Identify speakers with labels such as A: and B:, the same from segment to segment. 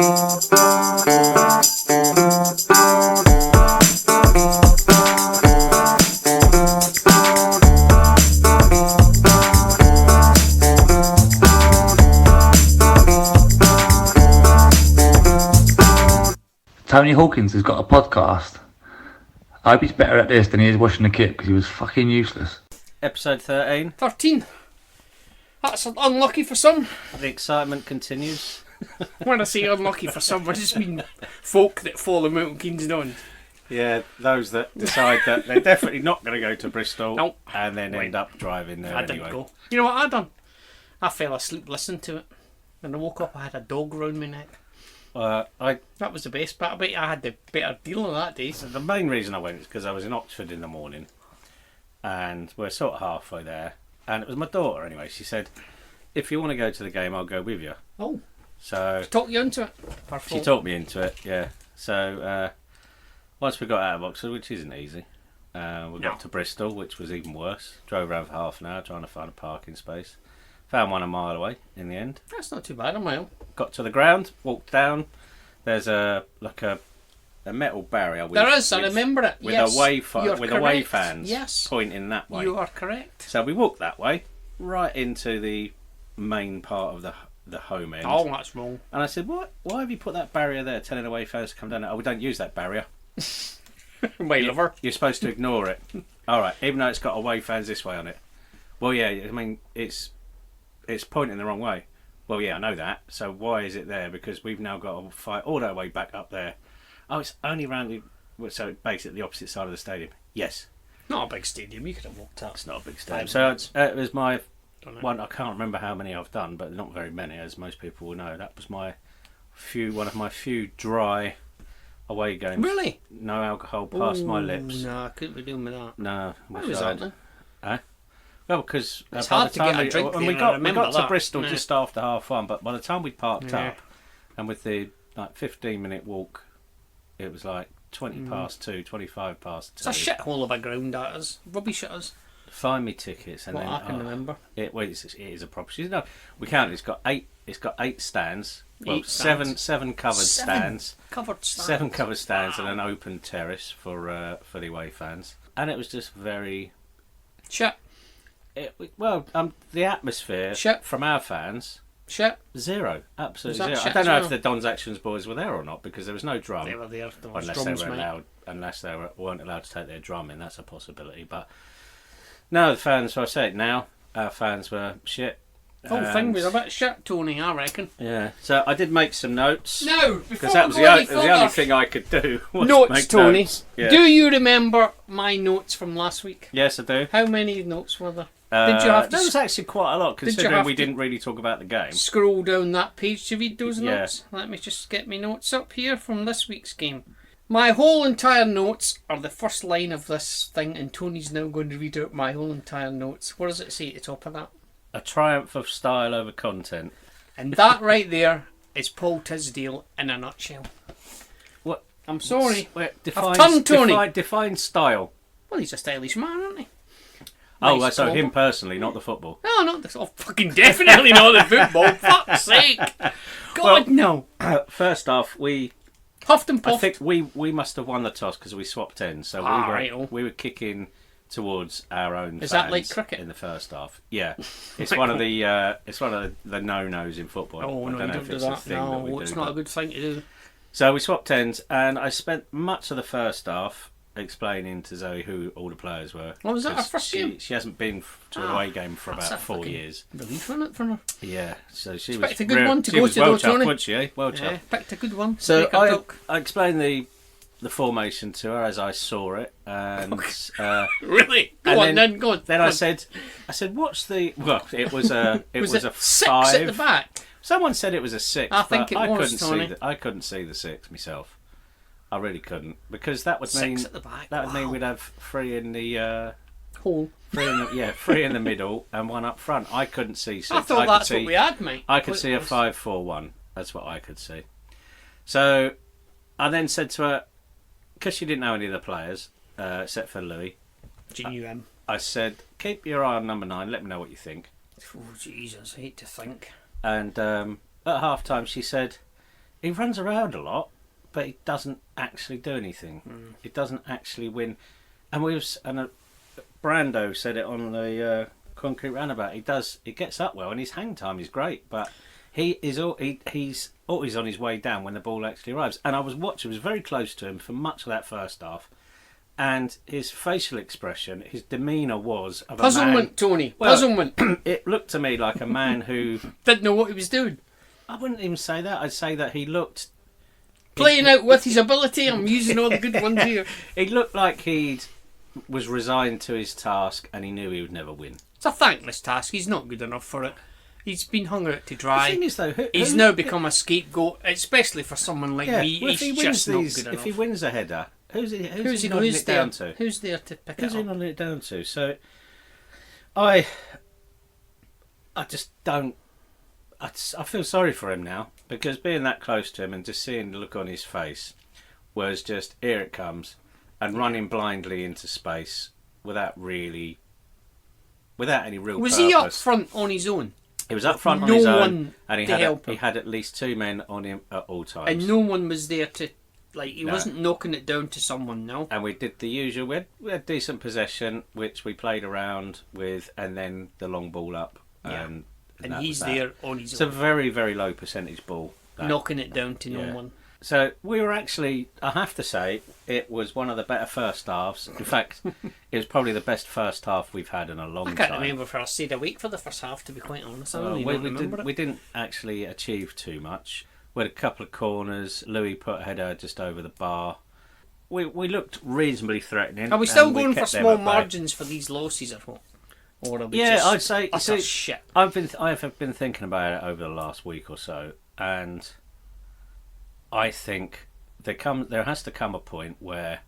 A: Tony Hawkins has got a podcast. I hope he's better at this than he is washing the kit because he was fucking useless.
B: Episode 13.
C: 13. That's unlucky for some.
B: The excitement continues.
C: When I say unlucky for some, I just mean folk that follow Milton Keynes on.
B: Yeah, those that decide that they're definitely not going to go to Bristol
C: Nope.
B: and then end up driving there
C: I
B: anyway.
C: didn't go. You know what I done? I fell asleep listening to it. When I woke up, I had a dog round my neck. That was the best part. I bet I had the better deal on that day.
B: So the main reason I went is because I was in Oxford in the morning and we're sort of halfway there. And it was my daughter anyway. She said, if you want to go to the game, I'll go with you.
C: Oh.
B: So
C: Talk you into it.
B: she talked me into it, yeah. So once we got out of Oxford, which isn't easy, we got to Bristol, which was even worse. Drove around for half an hour trying to find a parking space. Found one a mile away in the end.
C: That's not too bad, a mile.
B: Got to the ground, walked down. There's a metal barrier.
C: There is, I remember it.
B: With
C: yes,
B: away fans
C: yes.
B: pointing that way.
C: You are correct.
B: So we walked that way, right into the main part of the home end.
C: Oh, that's wrong.
B: And I said, "What? Why have you put that barrier there, telling away fans to come down?" Oh, we don't use that barrier. You're supposed to ignore it. All right, even though it's got away fans this way on it. Well, yeah, I mean it's pointing the wrong way. Well, yeah, I know that. So why is it there? Because we've now got to fight all the way back up there. Oh, it's only round so basically the opposite side of the stadium. Yes.
C: Not a big stadium. You could have walked up.
B: It's not a big stadium. So it was my one. I can't remember how many I've done, but not very many, as most people will know. That was one of my few dry away games.
C: Really?
B: No alcohol past my lips.
C: No, I couldn't be doing with that.
B: No.
C: Why was that then?
B: Well, because
C: it's hard to get a drink there,
B: we got to
C: that.
B: Bristol just after 1:30, but by the time we parked up, and with the 15-minute walk, it was like 20 past 2, 25 past 2.
C: It's a shithole of a ground, that is. Rubbish it is.
B: Find me tickets, and
C: what
B: then
C: I can remember.
B: It is a proper. No, we counted. It's got 8 stands. Well, seven covered stands.
C: Covered stands.
B: 7 covered stands and an open terrace for the away fans, and it was just very
C: shit.
B: The atmosphere from our fans, zero, absolutely zero. I don't know if the Don's Actions boys were there or not because there was no drum.
C: They were there,
B: unless they weren't allowed to take their drum in. That's a possibility. But no, the fans. So I say it now. Our fans were shit.
C: The whole thing was a bit shit, Tony. I reckon.
B: Yeah. So I did make some notes.
C: No,
B: because that was the only thing I could do. Was
C: notes,
B: make
C: Tony.
B: Notes. Yeah.
C: Do you remember my notes from last week?
B: Yes, I do.
C: How many notes were there? Did you have to?
B: There was actually quite a lot, considering we didn't really talk about the game.
C: Scroll down that page to read those notes. Let me just get my notes up here from this week's game. My whole entire notes are the first line of this thing, and Tony's now going to read out my whole entire notes. What does it say at the top of that?
B: A triumph of style over content.
C: And that right there is Paul Tisdale in a nutshell.
B: What?
C: I'm sorry.
B: Define style.
C: Well, he's a stylish man, isn't he?
B: Nice so him personally, not the football.
C: No, not the... Oh, fucking definitely not the football. Fuck's sake. God, no.
B: First off, we...
C: Huffed and puffed.
B: I think we must have won the toss because we swapped ends. So we were kicking towards our own fans.
C: Is that like cricket?
B: In the first half. Yeah. It's one of the no-nos in football.
C: Oh,
B: I don't know if it's a thing that we do.
C: It's not a good thing to do.
B: So we swapped ends and I spent much of the first half explaining to Zoe who all the players were.
C: What was that, her first game?
B: She hasn't been to an away game for about 4 years.
C: Relief in it for her.
B: Yeah, so she was...
C: Picked a good one to go to, though, Tony.
B: Wasn't she, eh? Well chuffed.
C: Picked a good one.
B: So I explained the formation to her as I saw it, and
C: really? Go on.
B: Then I said, "What's the?" Well, it was a
C: 6
B: 5
C: at the back.
B: Someone said it was a 6.
C: I think it was, Tony.
B: I couldn't see the 6 myself. I really couldn't, because that would mean
C: 6 at the back.
B: That would mean we'd have 3 in the
C: hole.
B: 3 in the middle and 1 up front. I couldn't see 6.
C: I thought that's what we had, mate.
B: I could see a 5-4-1. That's what I could see. So I then said to her, because she didn't know any of the players, except for Louis.
C: She knew him.
B: I said, keep your eye on number 9. Let me know what you think.
C: Oh, Jesus, I hate to think.
B: And at half time, she said, he runs around a lot, but he doesn't actually do anything. He doesn't actually win. And Brando said it on the Concrete Roundabout. He gets up well, and his hang time is great, but he's always on his way down when the ball actually arrives. And I was very close to him for much of that first half, and his facial expression, his demeanour was of
C: puzzlement,
B: a man,
C: Tony.
B: Well,
C: Puzzlement.
B: It looked to me like a man who
C: didn't know what he was doing.
B: I wouldn't even say that. I'd say that he looked
C: playing out with his ability. I'm using all the good ones here.
B: He looked like he was resigned to his task, and he knew he would never win.
C: It's a thankless task. He's not good enough for it. He's been hung out to dry.
B: The thing is, though,
C: he's now become a scapegoat, especially for someone like me.
B: Well,
C: he's just not good enough.
B: If he wins a header, who's he
C: who's
B: nodding it down to?
C: Who's there to pick it up?
B: Who's he nodding it down to? So, I just don't. I feel sorry for him now, because being that close to him and just seeing the look on his face was just, here it comes, and running blindly into space without any real purpose.
C: Was he up front on his own?
B: He was up front on his own, and he had at least two men on him at all times.
C: And no one was there to, he wasn't knocking it down to someone, no?
B: And we did the usual, we had decent possession, which we played around with, and then the long ball up.
C: Yeah. And
B: that
C: he's there on his
B: It's
C: own.
B: a very, very low percentage ball.
C: Knocking it down to no one.
B: So we were actually, I have to say, it was one of the better first halves. In fact, it was probably the best first half we've had in a long time.
C: I can't remember if I stayed awake for the first half, to be quite honest. I really don't remember it.
B: We didn't actually achieve too much. We had a couple of corners. Louis put a header just over the bar. We looked reasonably threatening.
C: Are we still going for small margins for these losses at home? Or are we
B: I'd say
C: shit.
B: I have been thinking about it over the last week or so, and I think there has to come a point where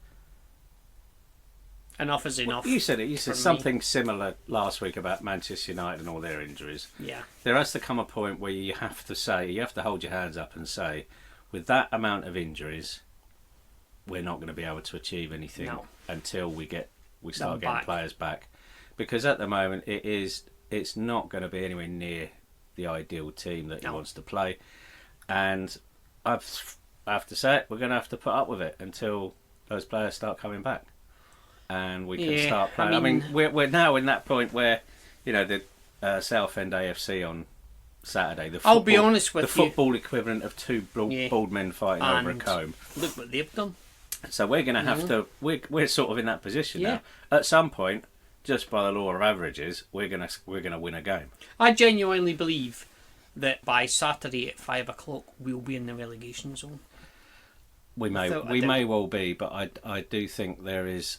C: enough is enough.
B: You said it. You said something similar last week about Manchester United and all their injuries.
C: Yeah.
B: There has to come a point where you have to hold your hands up and say, with that amount of injuries, we're not going to be able to achieve anything until we start getting players back. Because at the moment it's not going to be anywhere near the ideal team that he wants to play, and I have to say it, we're going to have to put up with it until those players start coming back, and we can start playing. I mean, we're now in that point where, the Southend AFC on Saturday.
C: I'll be honest with
B: you, the football equivalent of two bald men fighting over a comb.
C: Look what they've done.
B: So we're going to have to. We're sort of in that position now. At some point, just by the law of averages, we're gonna win a game.
C: I genuinely believe that by Saturday at 5 o'clock we'll be in the relegation zone.
B: We may well be, but I do think there's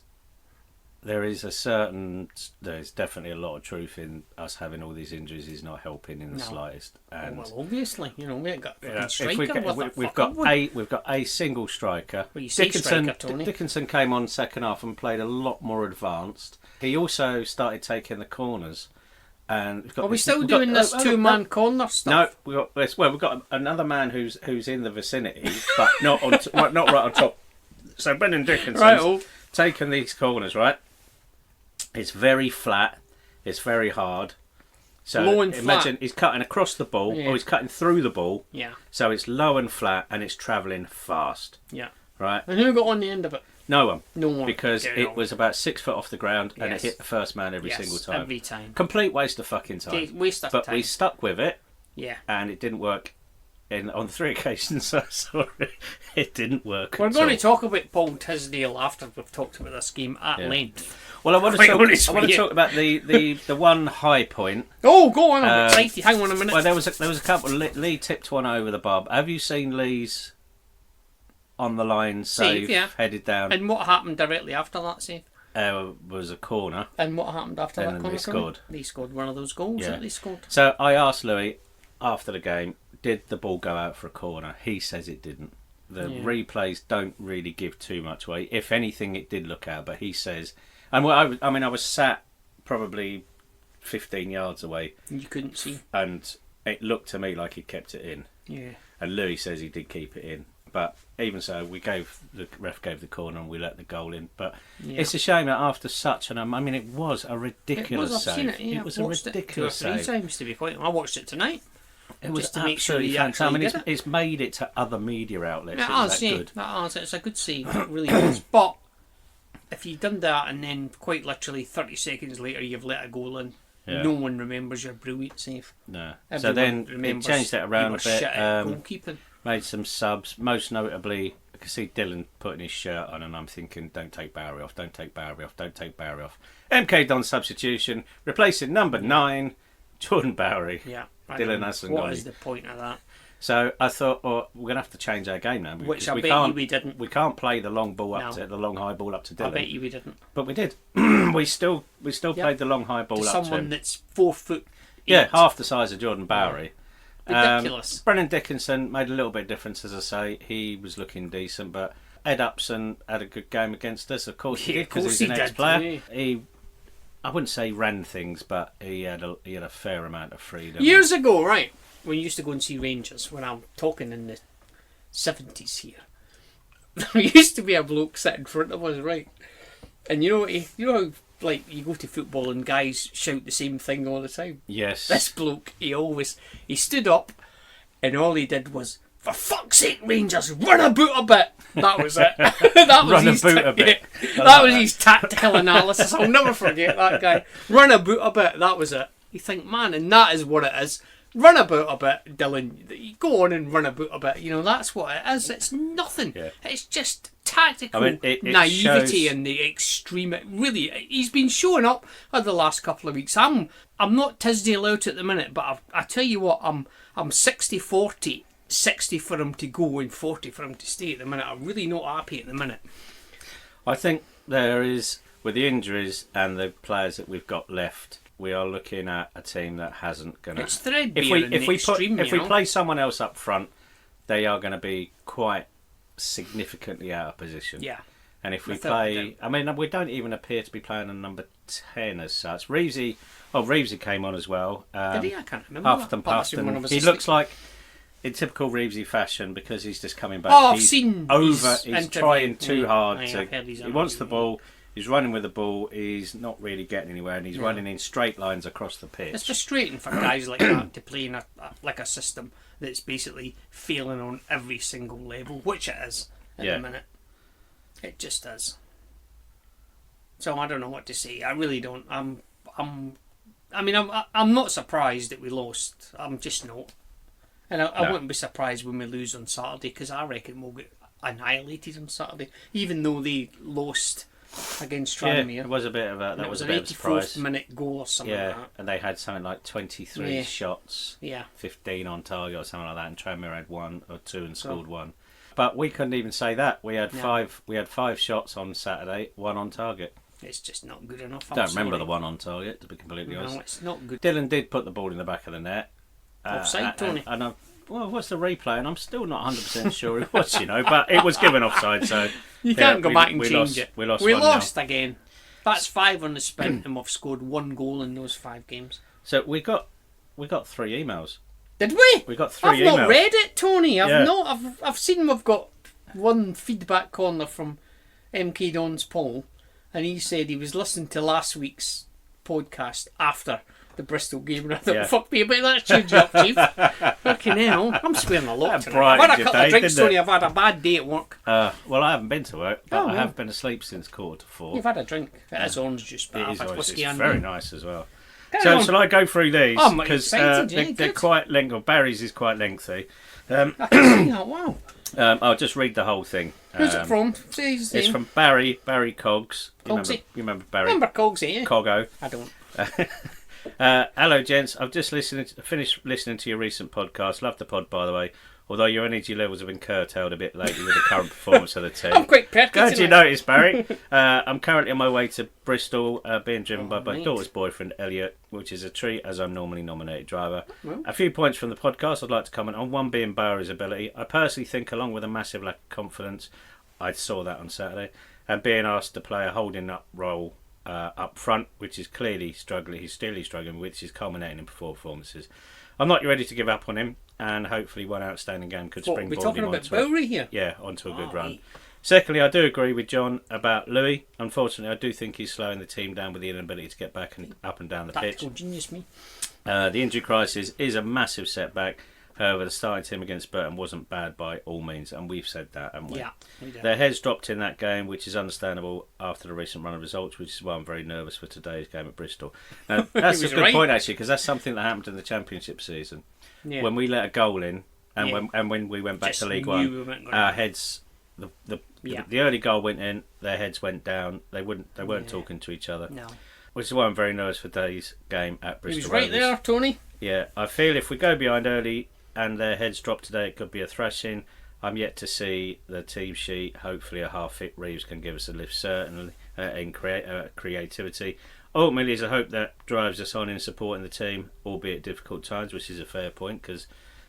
B: definitely a lot of truth in us having all these injuries is not helping in the slightest. And
C: obviously, we've got a striker.
B: We've got a single striker.
C: Well, you say striker, Tony.
B: Dickinson came on second half and played a lot more advanced. He also started taking the corners. And
C: are we still doing this two-man corner stuff?
B: No, we've got another man who's in the vicinity, but not right on top. So Brendan Dickinson's taken these corners, right? It's very flat. It's very hard. So
C: low and
B: imagine
C: flat.
B: He's cutting across the ball, or he's cutting through the ball.
C: Yeah.
B: So it's low and flat, and it's travelling fast.
C: Yeah.
B: Right.
C: And who got on the end of it?
B: No one.
C: No one.
B: Because it was about 6 foot off the ground, and it hit the first man every single time.
C: Every time.
B: Complete waste of fucking time. But we stuck with it.
C: Yeah.
B: And it didn't work. On 3 occasions, so sorry, it didn't work.
C: We're going to talk about Paul Tisdale after we've talked about this game at length.
B: Well, I want to talk about the one high point.
C: Oh, go on! I'm excited. Hang on a minute.
B: Well, there was a couple. Lee tipped one over the bar. Have you seen Lee's on the line save headed down?
C: And what happened directly after that save?
B: Was a corner.
C: And what happened after that corner?
B: They scored.
C: They scored one of those goals that they scored.
B: So I asked Louis after the game, did the ball go out for a corner? He says it didn't. The replays don't really give too much away. If anything, it did look out, but he says... And I was sat probably 15 yards away.
C: You couldn't see.
B: And it looked to me like he kept it in.
C: Yeah.
B: And Louis says he did keep it in. But even so, the ref gave the corner and we let the goal in. But it's a shame that after such an... it was a ridiculous save.
C: It was a ridiculous save. 2 or 3 times, to be quite... I watched it tonight.
B: It was
C: just to make sure
B: absolutely
C: he
B: fantastic. I
C: actually
B: mean,
C: did it.
B: it's made it to other media outlets.
C: It
B: It was
C: has,
B: that
C: yeah.
B: good.
C: That has. It's a good save. It really is. But if you've done that and then quite literally 30 seconds later you've let a goal in,
B: Yeah.
C: no one remembers your brilliant save.
B: No.
C: Everyone
B: So then it
C: remembers
B: changed that around
C: you
B: a
C: were
B: bit.
C: shit at goalkeeping.
B: Made some subs. Most notably, I could see Dylan putting his shirt on, and I'm thinking, don't take Bowery off, don't take Bowery off, don't take Bowery off. MK Don substitution, replacing number 9, Jordan Bowery.
C: Yeah.
B: Dylan hasn't
C: What
B: gone.
C: is the point of that?
B: So I thought, oh, we're going to have to change our game now.
C: Which
B: because
C: I
B: we
C: bet
B: can't,
C: you we didn't.
B: We can't play the long ball up
C: No.
B: to the long high ball up to Dylan.
C: I bet you we didn't.
B: But we did. we still played the long high ball
C: To
B: up to
C: someone
B: him.
C: that's 4 foot.
B: Yeah,
C: 8.
B: half the size of Jordan Bowery.
C: Ridiculous.
B: Brennan Dickinson made a little bit of difference, as I say. He was looking decent, but Ed Upson had a good game against us. Of course he
C: Yeah,
B: did,
C: of
B: because
C: course
B: he's an
C: he did,
B: ex-player. He, I wouldn't say ran things, but he had a fair amount of freedom.
C: Years ago, right, when you used to go and see Rangers, when I'm talking in the 70s here, there used to be a bloke sitting in front of us, right? And you know how, like, you go to football and guys shout the same thing all the time?
B: Yes.
C: This bloke, he stood up and all he did was, for fuck's sake, Rangers, run about a bit. That was it. That was
B: Run
C: his
B: about a bit.
C: yeah. That was his tactical analysis. I'll never forget that guy. Run about a bit. That was it. You think, man, and that is what it is. Run about a bit, Dylan. Go on and run about a bit. You know, that's what it is. It's nothing.
B: Yeah.
C: It's just tactical
B: it
C: naivety
B: shows...
C: and the extreme. Really, he's been showing up over the last couple of weeks. I'm not Tisdale out at the minute, but I tell you what, I'm 60-40. 60 for him to go and 40 for him to stay at the minute. I'm really not happy at the minute.
B: I think there is, with the injuries and the players that we've got left, we are looking at a team that hasn't going to...
C: It's threadbare
B: If we
C: know?
B: play someone else up front, they are going to be quite significantly out of position.
C: Yeah.
B: And if we
C: Without
B: play... I mean, we don't even appear to be playing a number 10 as such. Reevesy came on as well.
C: Did he? I can't remember.
B: Huffed and
C: But I
B: puffed.
C: assume one of
B: And
C: us
B: he
C: asleep.
B: looks like, in typical Reevesy fashion, because he's just coming back.
C: Oh, I've
B: he's
C: seen
B: over.
C: his
B: He's
C: interview.
B: trying too
C: Yeah.
B: hard.
C: Aye,
B: To,
C: I've heard his
B: he wants the
C: interview.
B: ball. He's running with the ball. He's not really getting anywhere, and he's
C: No.
B: running in straight lines across the pitch.
C: It's frustrating for guys like that to play in a system that's basically failing on every single level, which it is at
B: Yeah.
C: the minute. It just is. So I don't know what to say. I really don't. I'm not surprised that we lost. I'm just not. And I wouldn't be surprised when we lose on Saturday, because I reckon we'll get annihilated on Saturday, even though they lost against Tranmere.
B: It was a bit of a
C: It was
B: a
C: an
B: bit of a surprise.
C: 84th minute goal or something
B: Yeah,
C: like that.
B: and they had something like 23
C: Yeah.
B: shots,
C: Yeah.
B: 15 on target or something like that, and Tranmere had 1 or 2 and scored 1. But we couldn't even say that. We had
C: No.
B: 5. We had 5 shots on Saturday, 1 on target.
C: It's just not good enough.
B: Don't remember the 1 on target, to be completely
C: No,
B: honest.
C: it's not good.
B: Dylan did put the ball in the back of the net.
C: Offside, Tony.
B: And well, what's the replay? And I'm still not 100% sure it was, but it was given offside, so...
C: You can't go back and change
B: lost,
C: it.
B: We lost
C: We
B: 1-0.
C: lost again. That's 5 on the spin, and we've scored 1 goal in those 5 games.
B: So we got 3 emails.
C: Did we?
B: We got 3
C: I've
B: emails.
C: not read it, Tony.
B: Yeah.
C: I've seen we've got one feedback corner from MK Don's Paul, and he said he was listening to last week's podcast after the Bristol game, and I thought,
B: Yeah.
C: fuck me, but let's change it up, Chief. Fucking hell, I'm swearing a lot
B: That
C: tonight. I've had a
B: brightened your
C: couple of
B: day,
C: drinks,
B: didn't
C: Tony.
B: it?
C: I've had a bad day at work.
B: Well, I haven't been to work, but
C: Oh,
B: I
C: yeah.
B: have been asleep since 3:45.
C: You've had a drink. It is orange juice, but
B: It
C: I've
B: is
C: had
B: orange.
C: whiskey
B: It's
C: and
B: very nice as well.
C: Carry
B: So
C: on.
B: shall I go through these?
C: I'm
B: Because
C: excited, yeah,
B: they're
C: good.
B: quite lengthy. Barry's is quite lengthy.
C: I can see that. Wow.
B: I'll just read the whole thing.
C: Who's it from? Say his
B: It's
C: name.
B: from Barry Cogs.
C: Cogsy.
B: You remember Barry?
C: Remember Cogsy, eh?
B: Coggo.
C: I don't.
B: Hello, gents. I've just finished listening to your recent podcast. Love the pod, by the way. Although your energy levels have been curtailed a bit lately with the current performance of the team.
C: I'm quite perky
B: Glad you
C: tonight.
B: noticed, Barry. I'm currently on my way to Bristol, being driven by my
C: mate.
B: daughter's boyfriend, Elliot, which is a treat as I'm normally nominated driver.
C: Well.
B: A few points from the podcast I'd like to comment on. One being Bowery's ability. I personally think, along with a massive lack of confidence, I saw that on Saturday, and being asked to play a holding up role up front, which is clearly struggling. He's still struggling, which is culminating in poor performances. I'm not ready to give up on him, and hopefully one outstanding game could
C: What, we're
B: springboard
C: talking
B: him
C: about
B: onto
C: Bowery here?
B: yeah, onto a good
C: Oh,
B: run.
C: mate.
B: Secondly, I do agree with John about Louis. Unfortunately, I do think he's slowing the team down with the inability to get back and up and down the pitch.
C: Tactical genius, me.
B: The injury crisis is a massive setback, However, the starting team against Burton wasn't bad by all means, and we've said that, haven't we?
C: Yeah, we did.
B: Their heads dropped in that game, which is understandable after the recent run of results, which is why I'm very nervous for today's game at Bristol. Now, that's a good point, actually, because that's something that happened in the Championship season. Yeah. When we let a goal in, and when we went back to League One, our heads, the early goal went in, their heads went down. They weren't talking to each other. No. Which is why I'm very nervous for today's game at Bristol.
C: He was right there, Tony.
B: Yeah, I feel if we go behind early and their heads drop today, it could be a thrashing. I'm yet to see the team sheet. Hopefully a half-fit Reeves can give us a lift, certainly, in creativity. Ultimately, it's a hope that drives us on in supporting the team, albeit difficult times, which is a fair point, because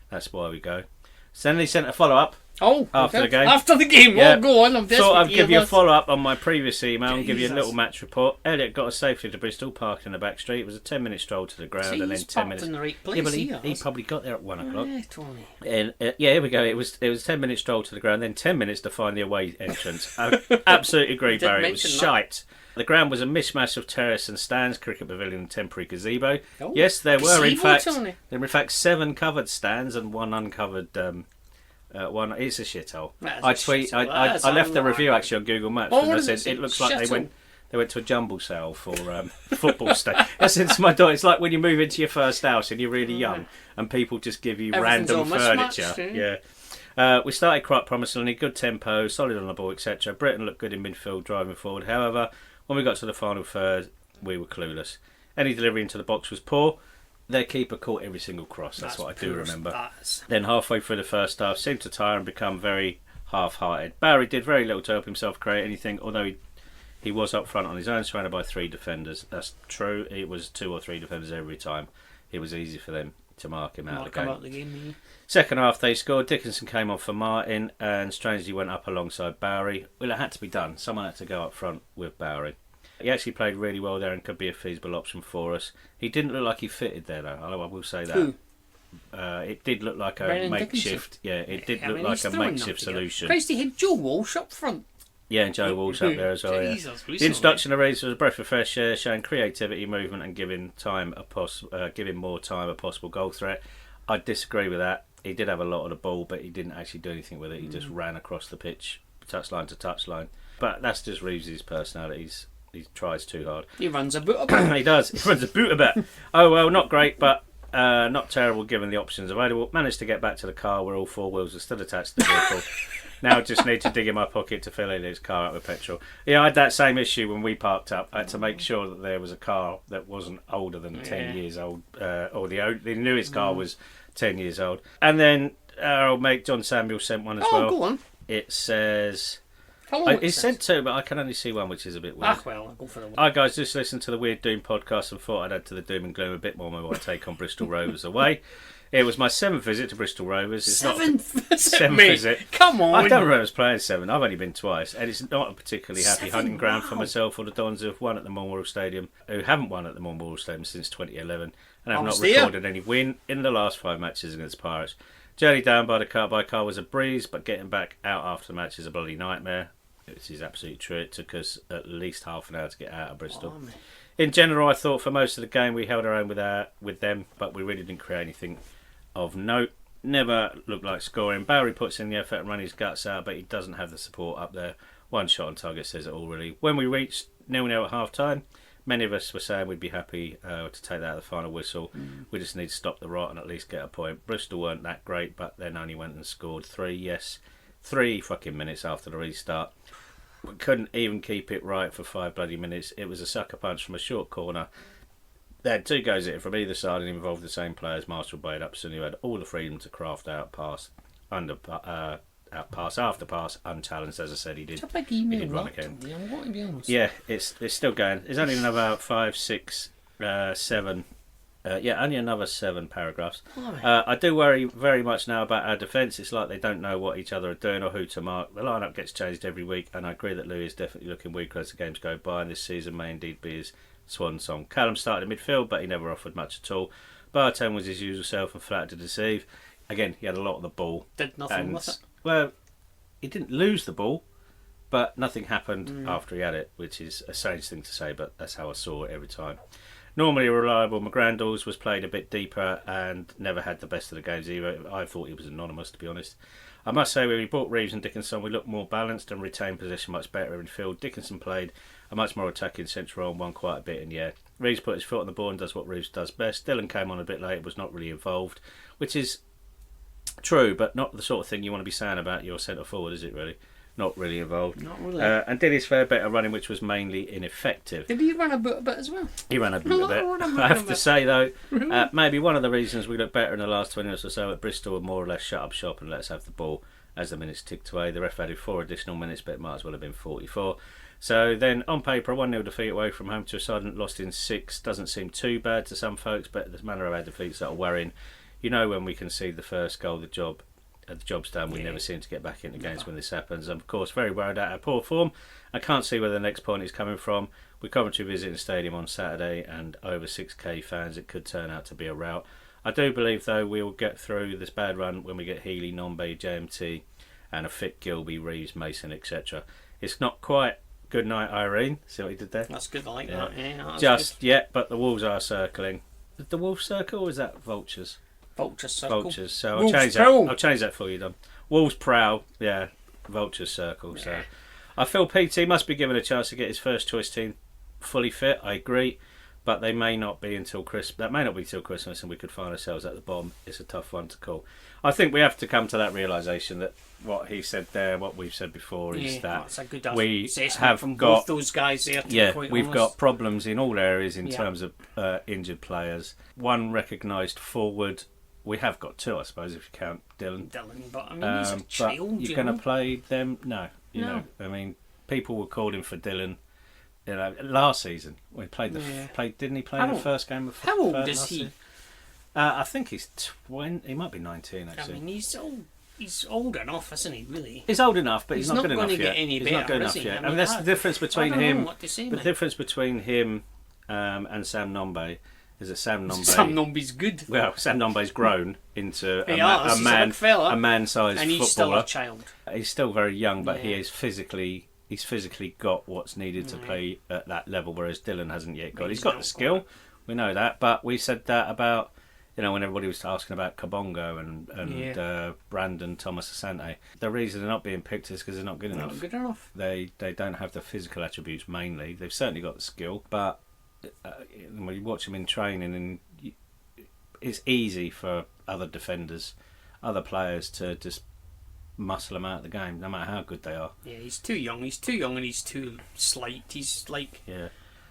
B: that's why we go. Stanley sent a follow-up after the game.
C: After the game, yeah. Go on. I'm
B: thought I'd give you a follow-up on my previous email and give you a little match report. Elliot got us safely to Bristol, parked in the back street. It was a 10-minute stroll to the ground, and then 10 minutes.
C: In the right place,
B: he probably got there at 1 o'clock.
C: Yeah, Tony.
B: And here we go. It was a 10-minute stroll to the ground, then 10 minutes to find the away entrance. I absolutely agree, Barry. It was shite. The ground was a mishmash of terrace and stands, cricket pavilion and temporary gazebo. Oh, yes, there were in fact 7 covered stands and 1 uncovered. One, it's a shithole. I left the review actually on Google Maps, and I said it looks like they went to a jumble sale for football stuff. Since my daughter, it's like when you move into your first house and you're really young, and people just give you random furniture. We started quite promisingly, good tempo, solid on the ball, etc. Britain looked good in midfield, driving forward. However, when we got to the final third, we were clueless. Any delivery into the box was poor. Their keeper caught every single cross. That's what I do remember. Then halfway through the first half, seemed to tire and become very half-hearted. Bowery did very little to help himself create anything, although he was up front on his own, surrounded by 3 defenders. That's true. It was 2 or 3 defenders every time. It was easy for them to mark him out of the game. Second half, they scored. Dickinson came on for Martin, and strangely went up alongside Bowery. Well, it had to be done. Someone had to go up front with Bowery. He actually played really well there and could be a feasible option for us. He didn't look like he fitted there, though. I will say that.
C: Who?
B: It did look like a makeshift. Yeah, it did look like a makeshift solution.
C: Christ, he had Joe Walsh up front.
B: Yeah, and Joe Walsh up there as well.
C: Jesus,
B: the introduction of Reeves was a breath of fresh air, showing creativity, movement, and giving more time a possible goal threat. I disagree with that. He did have a lot of the ball, but he didn't actually do anything with it. He just ran across the pitch, touchline to touchline. But that's just Reeves' personality. He tries too hard.
C: He runs a boot a bit.
B: He does. He runs a boot a bit. Oh, well, not great, but not terrible given the options available. Managed to get back to the car where all 4 wheels are still attached to the vehicle. Now just need to dig in my pocket to fill Elliot's car up with petrol. Yeah, I had that same issue when we parked up. I had to make sure that there was a car that wasn't older than 10 years old. Or the newest car was 10 years old. And then our old mate John Samuel sent one as well.
C: Oh, go on.
B: It says... It's sent 2, but I can only see 1, which is a bit weird.
C: I'll go for the 1.
B: Hi guys, just listened to the Weird Doom podcast and thought I'd add to the doom and gloom a bit more my take on Bristol Rovers away. It was my 7th visit to Bristol Rovers. It's
C: 7th
B: visit.
C: Come on.
B: I don't remember us playing 7. I've only been twice, and it's not a particularly happy hunting ground for myself or the Dons who have won at the Memorial Stadium, who haven't won at the Memorial Stadium since 2011, and have not recorded any win in the last 5 matches against Pirates. Journey down by car was a breeze, but getting back out after the match is a bloody nightmare. This is absolutely true. It took us at least half an hour to get out of Bristol. In general, I thought for most of the game we held our own with them, but we really didn't create anything of note. Never looked like scoring. Bowery puts in the effort and run his guts out, but he doesn't have the support up there. 1 shot on target says it all, really. When we reached 0-0 at half-time, many of us were saying we'd be happy to take that at the final whistle. We just need to stop the rot and at least get a point. Bristol weren't that great, but then only went and scored 3. Yes, 3 fucking minutes after the restart. We couldn't even keep it right for 5 bloody minutes. It was a sucker punch from a short corner. They had 2 goes at it from either side and involved the same players, Marshall Bade Upson, who had all the freedom to craft out pass, after pass, unchallenged. As I said, he did.
C: It's a big email.
B: He did run again.
C: I want to be honest.
B: Yeah, it's still going. There's only another 5, 6, 7. Only another 7 paragraphs. I do worry very much now about our defence. It's like they don't know what each other are doing or who to mark. The lineup gets changed every week, and I agree that Louis is definitely looking weaker as the games go by, and this season may indeed be his swan song. Callum started in midfield, but he never offered much at all. Barton was his usual self and flat to deceive. Again, he had a lot of the ball.
C: Did nothing with it.
B: Well, he didn't lose the ball, but nothing happened after he had it, which is a strange thing to say, but that's how I saw it every time. Normally reliable, McGrandles was played a bit deeper and never had the best of the games either. I thought he was anonymous, to be honest. I must say, when we bought Reeves and Dickinson, we looked more balanced and retained possession much better in field. Dickinson played a much more attacking central role and won quite a bit, and yeah, Reeves put his foot on the ball and does what Reeves does best. Dillon came on a bit late, was not really involved, which is true, but not the sort of thing you want to be saying about your centre forward, is it really? Not really involved.
C: Not really.
B: And did his fair bit of running, which was mainly ineffective.
C: Did he run a bit as well?
B: He ran a bit. I have to say, though, maybe one of the reasons we look better in the last 20 minutes or so at Bristol were more or less shut up shop and let us have the ball as the minutes ticked away. The ref added 4 additional minutes, but it might as well have been 44. So then, on paper, a 1-0 defeat away from home to a side that lost in 6 doesn't seem too bad to some folks, but the manner of our defeats that are worrying. You know, when we concede the first goal, the job's done. We never seem to get back into games when this happens. I'm, of course, very worried at our poor form. I can't see where the next point is coming from. We're Coventry visiting the stadium on Saturday, and over 6k fans, it could turn out to be a rout. I do believe, though, we'll get through this bad run when we get Healy, Nombe, JMT, and a fit Gilby, Reeves, Mason, etc. It's not quite good night, Irene. See what he did there?
C: That's good, I like that. Yeah, that's
B: just
C: good.
B: yet, but the Wolves are circling. Did the Wolves circle, or is that Vultures?
C: Vultures circle.
B: Vultures. So
C: Wolves
B: I'll change
C: prowl.
B: that. I'll change that for you, Don. Wolves prowl. Yeah, Vultures circle. So I feel PT must be given a chance to get his first choice team fully fit. I agree, but they may not be until Christmas. That may not be till Christmas, and we could find ourselves at the bottom. It's a tough one to call. I think we have to come to that realisation that what he said there, what we've said before, is that
C: that's a good
B: we
C: assessment
B: have
C: from
B: got
C: both those guys there. To be quite
B: we've
C: honest.
B: got problems in all areas in terms of injured players. One recognised forward. We have got 2, I suppose, if you count Dillon.
C: But I mean, he's a child.
B: But you're going to play them? No. You know, I mean, people were calling for Dillon. You know, last season we played didn't he play the first game of?
C: How old is he?
B: I think he's 20. He might be 19 actually.
C: I mean, he's old enough, isn't he? Really?
B: He's old enough, but he's not good enough
C: going to
B: yet.
C: get any
B: He's
C: better,
B: not good
C: is
B: enough
C: he?
B: yet.
C: I mean,
B: that's the difference between him.
C: What to say,
B: the difference between him and Sam Nombe is that Sam
C: Nombe's good.
B: Well, Sam Nombe's grown into a man-sized
C: and he's
B: footballer.
C: still a child.
B: He's still very young, but he's physically got what's needed to play at that level, whereas Dillon hasn't yet got. He's got the skill, we know that, but we said that about, you know, when everybody was asking about Kabongo and Brandon Thomas Asante. The reason they're not being picked is because they're not good enough.
C: Not good enough.
B: They don't have the physical attributes mainly. They've certainly got the skill, but when you watch them in training, and it's easy for other defenders, other players to just muscle them out of the game, no matter how good they are.
C: Yeah, he's too young. He's too young, and he's too slight. He's like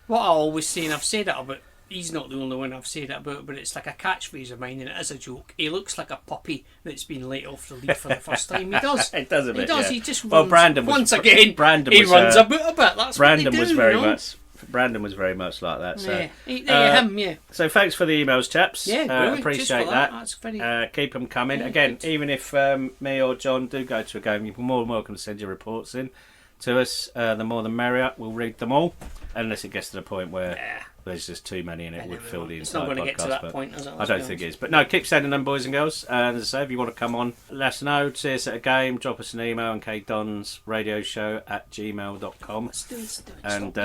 B: what
C: I always say, and I've said it about. He's not the only one I've said it about, but it's like a catchphrase of mine, and it is a joke. He looks like a puppy that's been let off the lead for the first time. He does.
B: It does a bit.
C: He does.
B: Yeah.
C: He just runs.
B: Well, Brandon was,
C: once again.
B: Brandon
C: he
B: was,
C: runs about a bit. That's
B: Brandon
C: what they do,
B: was very
C: you know?
B: much. Brandon was very much like that. So
C: him.
B: So thanks for the emails, chaps.
C: Yeah,
B: appreciate that.
C: That's very.
B: Keep them coming. Again, good. Even if me or John do go to a game, you're more than welcome to send your reports in to us. The more the merrier. We'll read them all, unless it gets to the point where there's just too many and it would fill the entire podcast. It's not going to get to that point, is it? I don't think it is. But no, keep sending them, boys and girls. And as I say, if you want to come on, let us know. See us at a game. Drop us an email on kdonsradioshow@gmail.com.
C: Let's do it.
B: And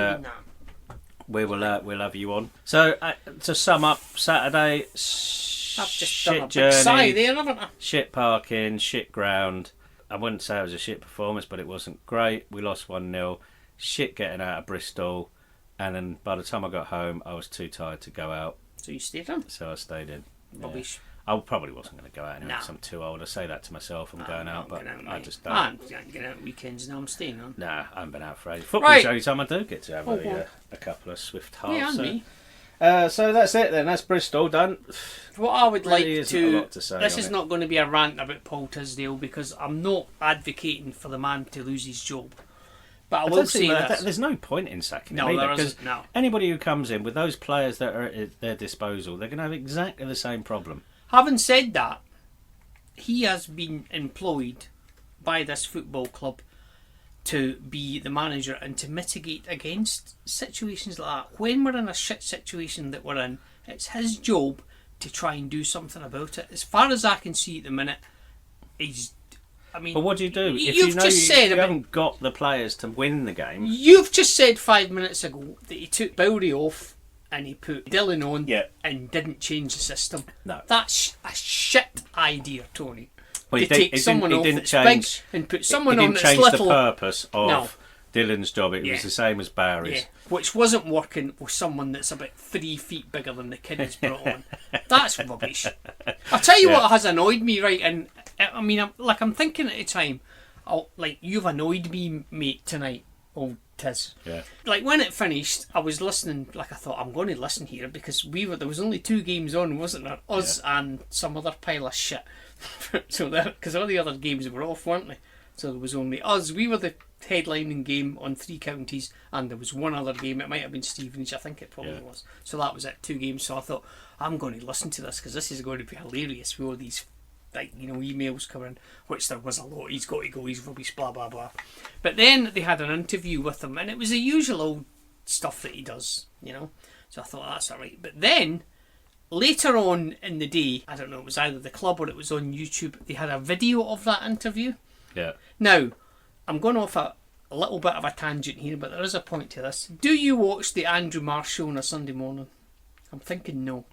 B: we'll have you on. So to sum up, Saturday,
C: I've just
B: shit
C: done a
B: journey,
C: big sigh there, haven't I?
B: shit parking, shit ground. I wouldn't say it was a shit performance, but it wasn't great. We lost 1-0. Shit getting out of Bristol. And then by the time I got home, I was too tired to go out.
C: So you stayed in?
B: So I stayed in.
C: Rubbish.
B: I probably wasn't going to go out anyway because I'm too old. I say that to myself, I'm going out, but I just don't.
C: I'm going out weekends now, I'm staying on.
B: Nah, I haven't been out for ages. Football's the only time I do get to have a couple of swift halves.
C: Yeah, and me.
B: So that's it then. That's Bristol done.
C: What I would
B: really
C: like to...
B: a lot to say
C: this is
B: it.
C: not going to be a rant about Paul Tisdale because I'm not advocating for the man to lose his job. But I will say that
B: there's no point in sacking him
C: there
B: either, because
C: isn't. No.
B: anybody who comes in with those players that are at their disposal, they're going to have exactly the same problem.
C: Having said that, he has been employed by this football club to be the manager and to mitigate against situations like that. When we're in a shit situation that we're in, it's his job to try and do something about it. As far as I can see at the minute,
B: But what do you do if
C: you've
B: you haven't got the players to win the game?
C: You've just said 5 minutes ago that he took Bowery off and he put Dylan on
B: Yeah.
C: and didn't change the system.
B: No.
C: That's a shit idea, Tony.
B: Well,
C: to take someone off that's big and put someone on that's little.
B: He didn't change the purpose of
C: No.
B: Dylan's job. It was the same as Bowery's.
C: Yeah, which wasn't working with someone that's about 3 feet bigger than the kid he's brought on. That's rubbish. I'll tell you what has annoyed me, right? And I mean, I'm thinking at the time, you've annoyed me, mate, tonight, old Tiz.
B: Yeah.
C: Like when it finished, I was listening. Like I thought, I'm going to listen here because there was only 2 games on, wasn't there? Us and some other pile of shit. So because all the other games were off, weren't they? So there was only us. We were the headlining game on 3 counties, and there was one other game. It might have been Stevenage, I think it probably was. So that was it, 2 games. So I thought, I'm going to listen to this because this is going to be hilarious with all these emails coming, which there was a lot. He's got to go, he's rubbish, blah blah blah. But then they had an interview with him, and it was the usual old stuff that he does, So I thought, that's alright. But then later on in the day, I don't know, it was either the club or it was on YouTube, they had a video of that interview.
B: Yeah.
C: Now, I'm going off a little bit of a tangent here, but there is a point to this. Do you watch the Andrew Marr show on a Sunday morning? I'm thinking no.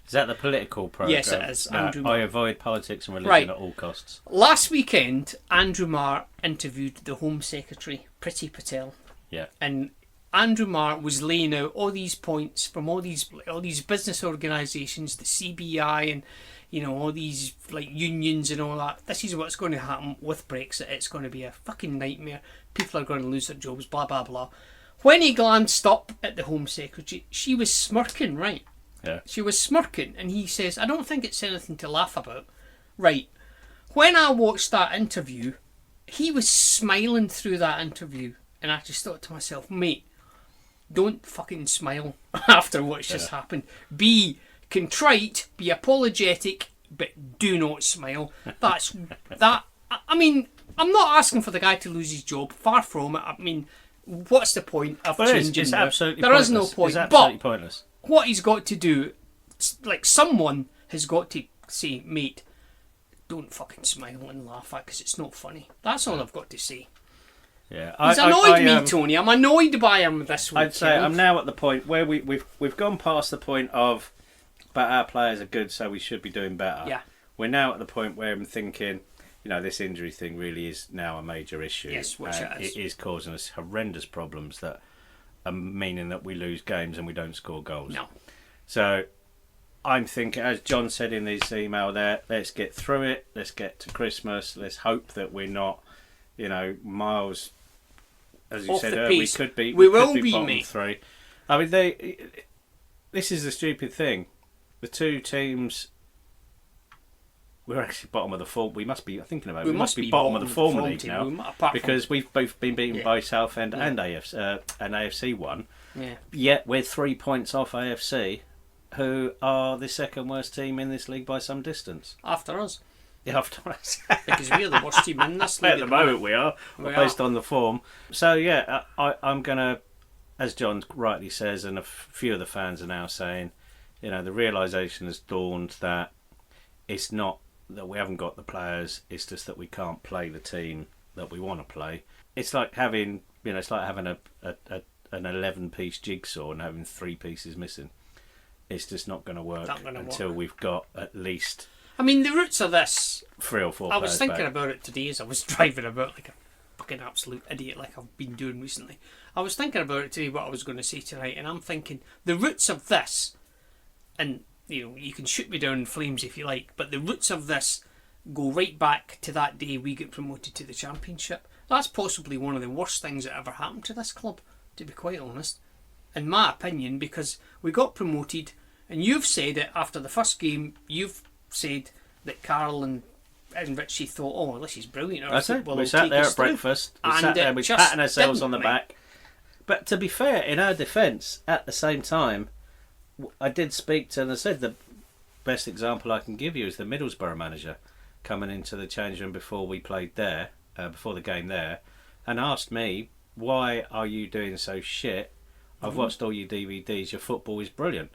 B: Is that the political programme?
C: Yes, it is.
B: No,
C: Andrew Marr.
B: I avoid politics and religion at all costs.
C: Last weekend, Andrew Marr interviewed the Home Secretary, Priti Patel.
B: Yeah.
C: And Andrew Marr was laying out all these points from all these business organisations, the CBI and all these unions and all that. This is what's going to happen with Brexit. It's going to be a fucking nightmare. People are going to lose their jobs, blah blah blah. When he glanced up at the Home Secretary, she was smirking, right?
B: Yeah.
C: She was smirking, and he says, I don't think it's anything to laugh about. Right. When I watched that interview, he was smiling through that interview, and I just thought to myself, mate, don't fucking smile after what's just happened. Be contrite, be apologetic, but do not smile. That's that. I mean, I'm not asking for the guy to lose his job. Far from it. I mean, what's the point of changing?
B: It's absolutely
C: there
B: pointless.
C: Is no point.
B: It's absolutely
C: but
B: pointless.
C: What he's got to do, someone has got to say, mate, don't fucking smile and laugh at because it's not funny. That's all I've got to say.
B: Yeah,
C: he's annoyed me, Tony. I'm annoyed by him this week.
B: I'd say I'm now at the point where we've gone past the point of, but our players are good, so we should be doing better.
C: Yeah.
B: We're now at the point where I'm thinking, this injury thing really is now a major issue.
C: Yes, which it is.
B: It is causing us horrendous problems that are meaning that we lose games and we don't score goals.
C: No.
B: So I'm thinking, as John said in his email there, let's get through it. Let's get to Christmas. Let's hope that we're not, miles. As you
C: off
B: said
C: the
B: earlier,
C: pace.
B: we could be.
C: We will be,
B: bottom
C: mate.
B: 3. I mean, this is the stupid thing. The 2 teams. We're actually bottom of the form. We must be thinking about it. We must be bottom of the form league now because we've both been beaten by Southend and AFC one.
C: Yeah.
B: Yet we're 3 points off AFC, who are the second worst team in this league by some distance.
C: After us.
B: Yeah, after us.
C: Because we're the worst team in this league.
B: At the moment we are, based on the form. So yeah, I'm gonna, as John rightly says, and a few of the fans are now saying, the realisation has dawned that it's not that we haven't got the players, it's just that we can't play the team that we want to play. It's like having, an 11-piece jigsaw and having 3 pieces missing. It's just not going to work until we've got at least.
C: I mean, the roots of this.
B: 3 or 4.
C: I was thinking about it today as I was driving about like a fucking absolute idiot, like I've been doing recently. I was thinking about it today, what I was going to say tonight, and I'm thinking the roots of this, and you can shoot me down in flames if you like, but the roots of this go right back to that day we get promoted to the Championship. That's possibly one of the worst things that ever happened to this club, to be quite honest, in my opinion, because we got promoted, and you've said it after the first game. You've said that Carl and Richie thought, "Oh, this is brilliant."
B: That's it. We sat there at breakfast. We sat there, we patting ourselves on the back. But to be fair, in our defence, at the same time, I did speak to, and I said the best example I can give you is the Middlesbrough manager coming into the change room before we played there, before the game there, and asked me, "Why are you doing so shit? I've watched all your DVDs. Your football is brilliant."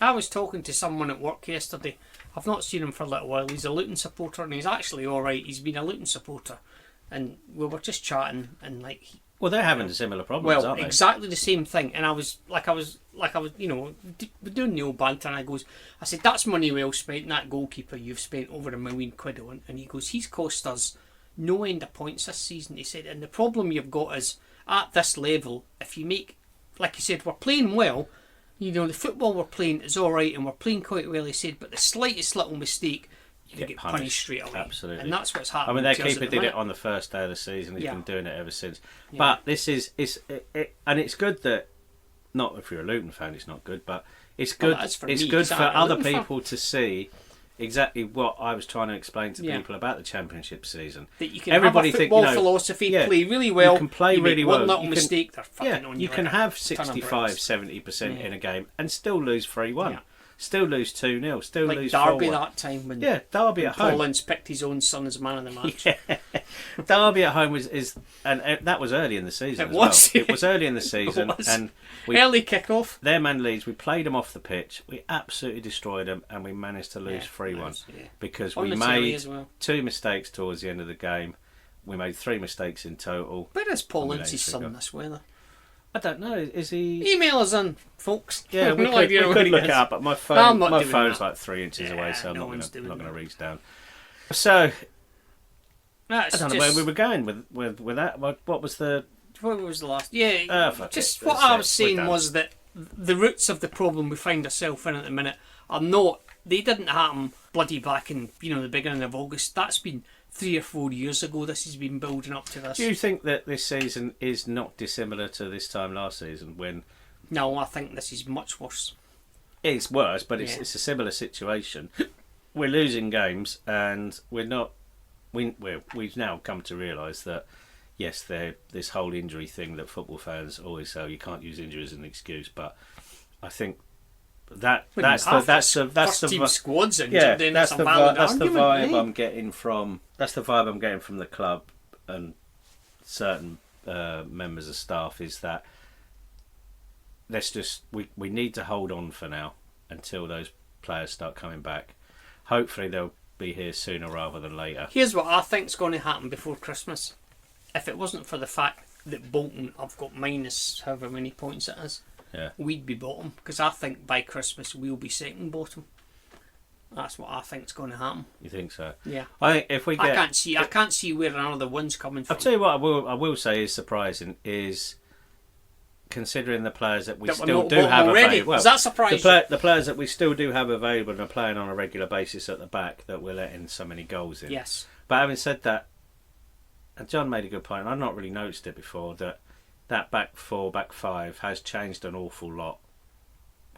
C: I was talking to someone at work yesterday. I've not seen him for a little while. He's a Luton supporter, and he's actually all right. He's been a Luton supporter, and we were just chatting, and
B: Well, they're having similar problems, aren't they?
C: Exactly the same thing. And I was, you know, we're doing the old banter, and I said, that's money well spent. That goalkeeper you've spent over £1 million on, and he goes, he's cost us no end of points this season. He said, and the problem you've got is at this level, if you make, like you said, we're playing well. You know, the football we're playing is all right, and we're playing quite well. He said, but the slightest little mistake, you can get punished straight away.
B: Absolutely.
C: And that's what's happening.
B: I mean, their keeper did it on the first day of the season. He's been doing it ever since. Yeah. But this is, and it's good that, not if you're a Luton fan, it's not good, but it's good. It's good for other people to see exactly what I was trying to explain to people about the Championship season.
C: That you can everybody have a football philosophy, play really well.
B: You can play really well.
C: One little mistake, they're fucking on you.
B: You can have 65-70% in a game and still lose 3-1. Yeah. Still lose 2-0. Still lose 4-1.
C: Derby that time when
B: Derby at home.
C: Paul Ince picked his own son as man of the match.
B: Yeah. Derby at home is and that was early in the season. It was early in the season, and
C: early kick-off.
B: Their man Leeds. We played them off the pitch. We absolutely destroyed them, and we managed to lose 3-1 because we made 2 mistakes towards the end of the game. We made 3 mistakes in total.
C: Where is Paul Ince's son this weather?
B: I don't know. Is he?
C: Email us in, folks.
B: Yeah, we could look it up, but my phone's like 3 inches away, so I'm not going to reach down. So I don't know where we were going with that. What was the?
C: What was the last? Yeah, what I was saying was that the roots of the problem we find ourselves in at the minute are not. They didn't happen bloody back in the beginning of August. That's been 3 or 4 years ago. This has been building up to this.
B: Do you think that this season is not dissimilar to this time last season when?
C: No, I think this is much worse.
B: It's worse, but it's a similar situation. We're losing games, and we're not. We've now come to realise that yes, this whole injury thing that football fans always say you can't use injuries as an excuse, but I think. That's the
C: team squads injured.
B: Yeah, that's the vibe I'm getting from. That's the vibe I'm getting from the club and certain members of staff is that we need to hold on for now until those players start coming back. Hopefully they'll be here sooner rather than later.
C: Here's what I think's going to happen before Christmas. If it wasn't for the fact that Bolton have got minus however many points it is.
B: Yeah.
C: We'd be bottom because I think by Christmas we'll be second bottom. That's what I think's going to happen.
B: You think so?
C: Yeah.
B: I think if we get,
C: I can't see where another win's coming from.
B: I'll tell you what I will say is surprising is considering the players that we still do have available. Well,
C: is that surprising?
B: The players that we still do have available and are playing on a regular basis at the back that we're letting so many goals in.
C: Yes.
B: But having said that, and John made a good point. I've not really noticed it before that back 4, back 5 has changed an awful lot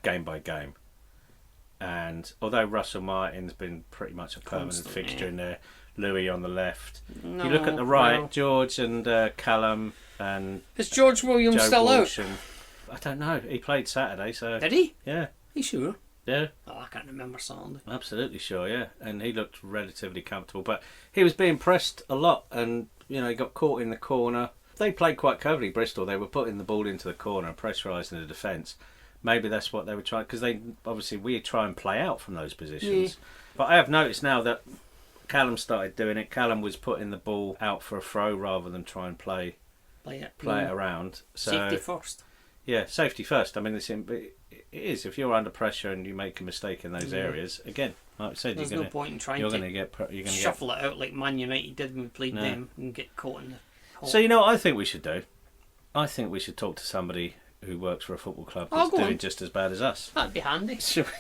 B: game by game. And although Russell Martin's been pretty much a permanent fixture in there, Louis on the left.
C: No,
B: you look at the right, George and Callum and
C: is George Williams
B: Joe
C: still
B: Walsh
C: out?
B: I don't know. He played Saturday, so
C: did he?
B: Yeah.
C: You sure?
B: Yeah.
C: Oh, I can't remember Saturday.
B: Absolutely sure, yeah. And he looked relatively comfortable, but he was being pressed a lot, and he got caught in the corner. They played quite cleverly, Bristol. They were putting the ball into the corner and pressurising the defence. Maybe that's what they were trying, because we try and play out from those positions. Yeah. But I have noticed now that Callum started doing it. Callum was putting the ball out for a throw rather than try and play it around. So,
C: safety first.
B: Yeah, safety first. I mean, it is. If you're under pressure and you make a mistake in those areas, again, like I said,
C: there's no point in trying to shuffle it out like Man United did when we played them and get caught in the hole.
B: So you know what I think we should do? I think we should talk to somebody who works for a football club that's doing just as bad as us.
C: That'd be handy.
B: That'd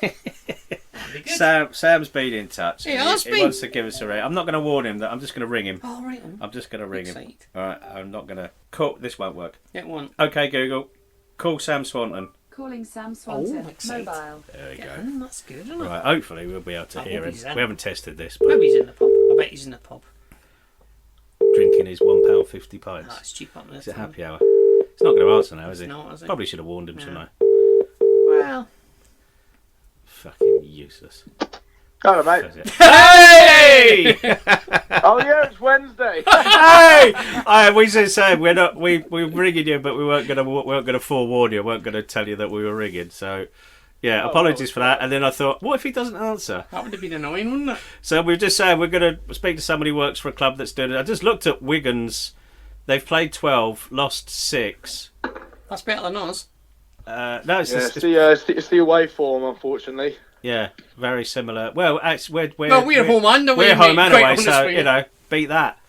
B: be good. Sam's been in touch. He wants to give us a ring. I'm not going to warn him that. I'm just going to ring him.
C: Oh, right.
B: I'm just going to ring him. All right. I'm not going to. Call. This won't work.
C: It won't.
B: Okay, Google. Call Sam Swanton.
D: Calling Sam Swanton. Mobile.
B: There we go.
C: That's good, isn't it?
B: Right. Hopefully we'll be able to hear him. We haven't tested this.
C: But maybe he's in the pub. I bet he's in the pub.
B: Drinking his £1.50 pints.
C: That's cheap up there.
B: It's a happy hour. He's not going to answer now, is he?
C: Not, is he?
B: Probably should have warned him, shouldn't I?
C: Well.
B: Fucking useless.
E: Hello, mate.
B: Hey!
E: Oh yeah, it's Wednesday.
B: Hey! We just said we're ringing you, but we weren't gonna forewarn you. We weren't gonna tell you that we were ringing. So, yeah, apologies for that. And then I thought, what if he doesn't answer?
C: That would have been annoying, wouldn't it?
B: So we're just saying we're gonna speak to somebody who works for a club that's doing it. I just looked at Wigan's They've played 12, lost 6.
C: That's better than us.
B: No,
E: it's the away form, unfortunately.
B: yeah, very similar. Well, actually,
C: we're home and away.
B: We're home
C: mate,
B: and
C: quite
B: away, so
C: honestly.
B: beat that.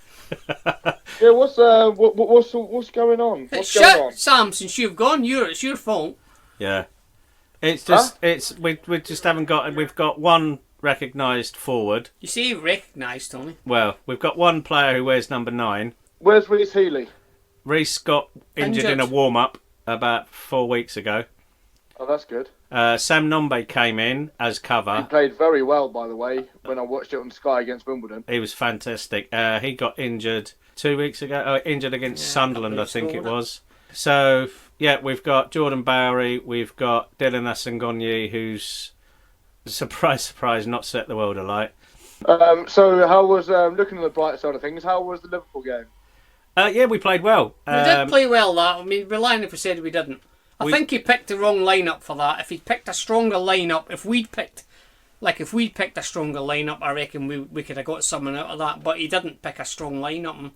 E: Yeah, what's going on? What's going
C: Shut,
E: on?
C: Sam. Since you've gone, it's your fault.
B: Yeah, it's just we just haven't got. We've got one recognised forward.
C: You say recognised, Tony.
B: Well, we've got one player who wears number 9.
E: Where's Reece Healy?
B: Reece got injured in a warm-up about 4 weeks ago.
E: Oh, that's good.
B: Sam Nombe came in as
E: He
B: cover.
E: played very well, by the way, when I watched it on Sky against Wimbledon.
B: He was fantastic. He got injured 2 weeks ago. Injured against Sunderland, I think it was. So, yeah, we've got Jordan Bowery. We've got Dylan Asengonyi, who's, surprise, not set the world alight.
E: So how was, looking at the bright side of things, how was the Liverpool game?
B: Yeah, we played well.
C: We did play well, that. I mean, we're lying if we said we didn't. I think he picked the wrong lineup for that. If he'd picked a stronger lineup, if we'd picked a stronger lineup, I reckon we could have got something out of that. But he didn't pick a strong lineup. And,